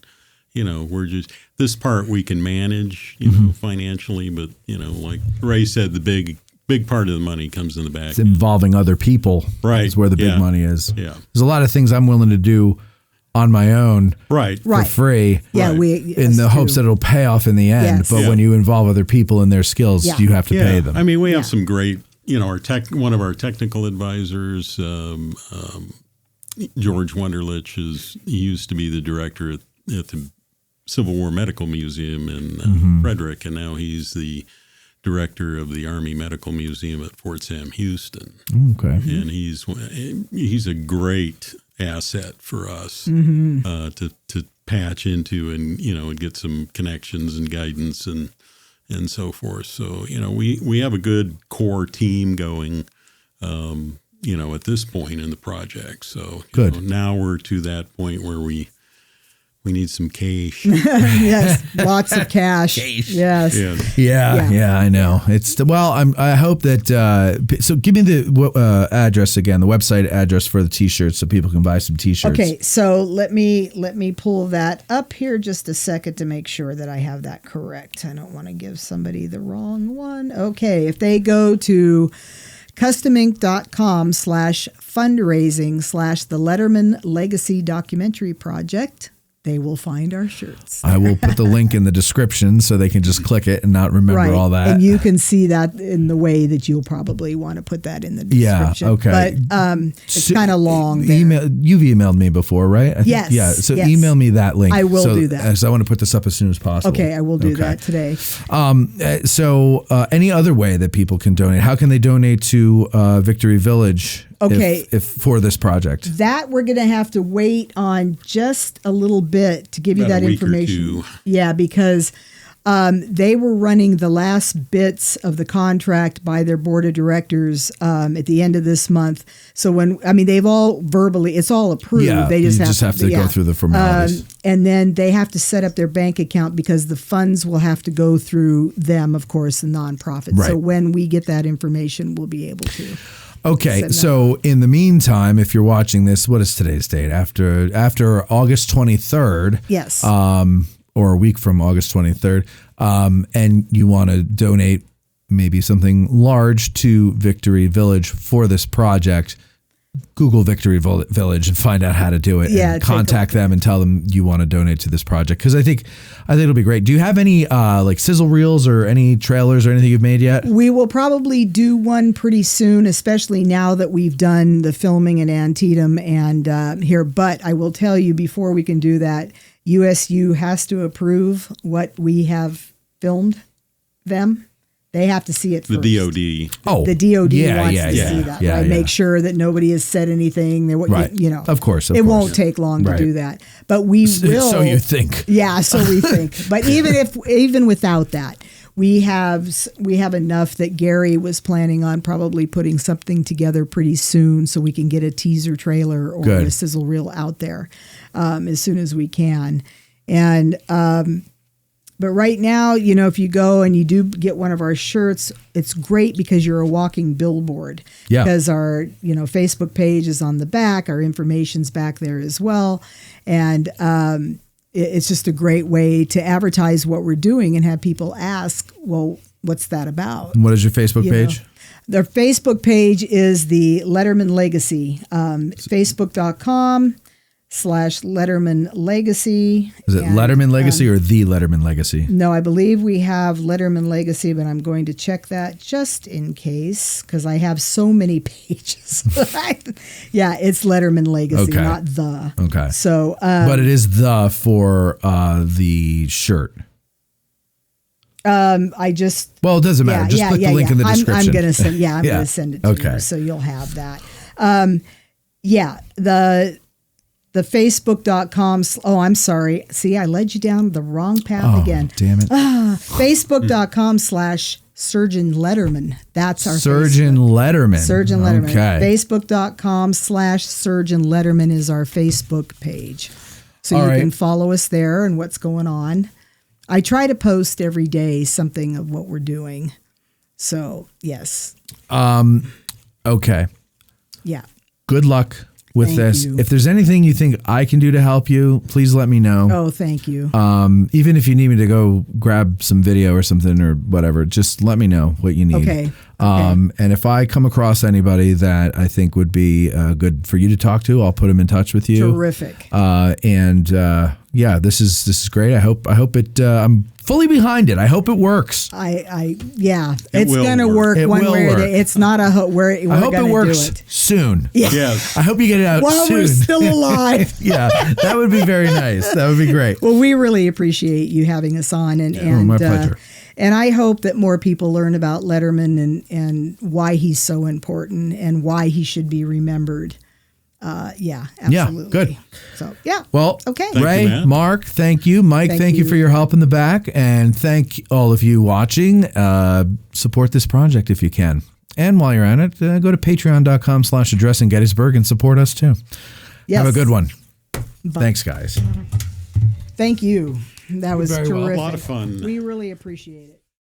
Speaker 5: we're just, this part we can manage, financially, but, like Ray said, the big part of the money comes in the back.
Speaker 3: It's involving other people.
Speaker 5: Right.
Speaker 3: Is where the big money is.
Speaker 5: Yeah.
Speaker 3: There's a lot of things I'm willing to do on my own.
Speaker 5: Right.
Speaker 3: For free.
Speaker 4: Yeah.
Speaker 3: In the hopes that it'll pay off in the end.
Speaker 4: Yes.
Speaker 3: But when you involve other people and their skills, you have to pay them.
Speaker 5: I mean, we have some great, one of our technical advisors, George Wunderlich, he used to be the director at the Civil War Medical Museum in Frederick, and now he's the director of the Army Medical Museum at Fort Sam Houston.
Speaker 3: Okay.
Speaker 5: And he's a great asset for us to patch into and get some connections and guidance and so forth. So, we have a good core team going, at this point in the project. So now we're to that point where we need some cash.
Speaker 4: Yes, lots of cash. Yes.
Speaker 3: Yeah, I know. I hope that. So, give me the address again, the website address for the T-shirts, so people can buy some T-shirts.
Speaker 4: Okay, so let me pull that up here just a second to make sure that I have that correct. I don't want to give somebody the wrong one. Okay, if they go to custominc.com/fundraising/the Letterman Legacy Documentary Project, they will find our shirts.
Speaker 3: I will put the link in the description so they can just click it and not remember all that.
Speaker 4: And you can see that in the way that you'll probably want to put that in the description.
Speaker 3: Yeah, okay.
Speaker 4: But it's kind of long.
Speaker 3: You've emailed me before, right?
Speaker 4: Yes.
Speaker 3: Yeah, so
Speaker 4: yes.
Speaker 3: email me that link.
Speaker 4: I will do that.
Speaker 3: So I want to put this up as soon as possible.
Speaker 4: Okay, I will do that today.
Speaker 3: So any other way that people can donate? How can they donate to Victory Village?
Speaker 4: Okay.
Speaker 3: If for this project,
Speaker 4: that we're going to have to wait on just a little bit to give you that information. Yeah, because they were running the last bits of the contract by their board of directors at the end of this month. So they've all verbally, it's all approved.
Speaker 3: Yeah,
Speaker 4: they just
Speaker 3: have to go through the formalities.
Speaker 4: And then they have to set up their bank account because the funds will have to go through them, of course, the nonprofit.
Speaker 3: Right.
Speaker 4: So when we get that information, we'll be able to.
Speaker 3: Okay, so in the meantime, if you're watching this, what is today's date? After August 23rd.
Speaker 4: Yes.
Speaker 3: Or a week from August 23rd, and you want to donate maybe something large to Victory Village for this project, Google Victory Village and find out how to do it.
Speaker 4: Yeah,
Speaker 3: and contact them and tell them you want to donate to this project, because I think it'll be great. Do you have any like sizzle reels or any trailers or anything you've made yet?
Speaker 4: We will probably do one pretty soon, especially now that we've done the filming in Antietam and here. But I will tell you, before we can do that, USU has to approve what we have filmed them. They have to see it first.
Speaker 5: The DOD.
Speaker 4: The DOD wants to see that.
Speaker 3: Yeah,
Speaker 4: right? Make sure that nobody has said anything.
Speaker 3: Right.
Speaker 4: Of
Speaker 3: course.
Speaker 4: It won't take long to do that. But we will.
Speaker 3: So you think.
Speaker 4: Yeah, so we think. But even without that, we have enough that Gary was planning on probably putting something together pretty soon so we can get a teaser trailer or a sizzle reel out there as soon as we can. And but right now, if you go and you do get one of our shirts, it's great because you're a walking billboard.
Speaker 3: Yeah.
Speaker 4: Because our Facebook page is on the back, our information's back there as well, and it's just a great way to advertise what we're doing and have people ask, well, what's that about?
Speaker 3: What is your Facebook page?
Speaker 4: Their Facebook page is the Letterman Legacy. Facebook.com/Letterman Legacy.
Speaker 3: Is it Letterman Legacy or the Letterman Legacy?
Speaker 4: No, I believe we have Letterman Legacy, but I'm going to check that just in case because I have so many pages. Yeah, it's Letterman Legacy, not the.
Speaker 3: Okay.
Speaker 4: So,
Speaker 3: but it is the for the shirt.
Speaker 4: I just.
Speaker 3: Well, it doesn't matter. Just click the link in the description.
Speaker 4: I'm going to send. Yeah, I'm going to send it to you, so you'll have that. the facebook.com. Oh, I'm sorry. See, I led you down the wrong path again.
Speaker 3: Damn it.
Speaker 4: Facebook.com/Surgeon Letterman. That's our
Speaker 3: Surgeon Letterman.
Speaker 4: Surgeon Letterman.
Speaker 3: Okay.
Speaker 4: Facebook.com/Surgeon Letterman is our Facebook page. So you can follow us there and what's going on. I try to post every day something of what we're doing. So, yes.
Speaker 3: Okay.
Speaker 4: Yeah.
Speaker 3: Good luck with
Speaker 4: Thank
Speaker 3: this.
Speaker 4: you.
Speaker 3: If there's anything you think I can do to help you, please let me know.
Speaker 4: Oh, thank you.
Speaker 3: Even if you need me to go grab some video or something or whatever, just let me know what you need.
Speaker 4: Okay.
Speaker 3: And if I come across anybody that I think would be good for you to talk to, I'll put them in touch with you.
Speaker 4: Terrific.
Speaker 3: Yeah, this is great. I hope it. I'm fully behind it. I hope it works.
Speaker 4: Yeah, it's gonna work
Speaker 3: It
Speaker 4: one
Speaker 3: will
Speaker 4: way or
Speaker 3: work.
Speaker 4: the. It's not a we're
Speaker 3: I hope it
Speaker 4: gonna
Speaker 3: works
Speaker 4: do it.
Speaker 3: soon.
Speaker 4: Yeah.
Speaker 5: Yes.
Speaker 3: I hope you get it out
Speaker 4: While
Speaker 3: soon.
Speaker 4: we're still alive.
Speaker 3: Yeah, that would be very nice. That would be great.
Speaker 4: Well, we really appreciate you having us on, and
Speaker 3: my pleasure.
Speaker 4: And I hope that more people learn about Letterman and why he's so important and why he should be remembered. Yeah, absolutely.
Speaker 3: Yeah, good.
Speaker 4: So, yeah.
Speaker 3: Well,
Speaker 4: okay.
Speaker 3: Rae,
Speaker 5: Matt.
Speaker 3: Mark, thank you. Mike, thank you for your help in the back. And thank all of you watching. Support this project if you can. And while you're at it, go to patreon.com/addressing Gettysburg and support us too.
Speaker 4: Yes.
Speaker 3: Have a good one.
Speaker 4: Bye.
Speaker 3: Thanks, guys.
Speaker 4: Thank you. That was
Speaker 5: Very well.
Speaker 4: terrific.
Speaker 5: A lot of fun.
Speaker 4: We really appreciate it.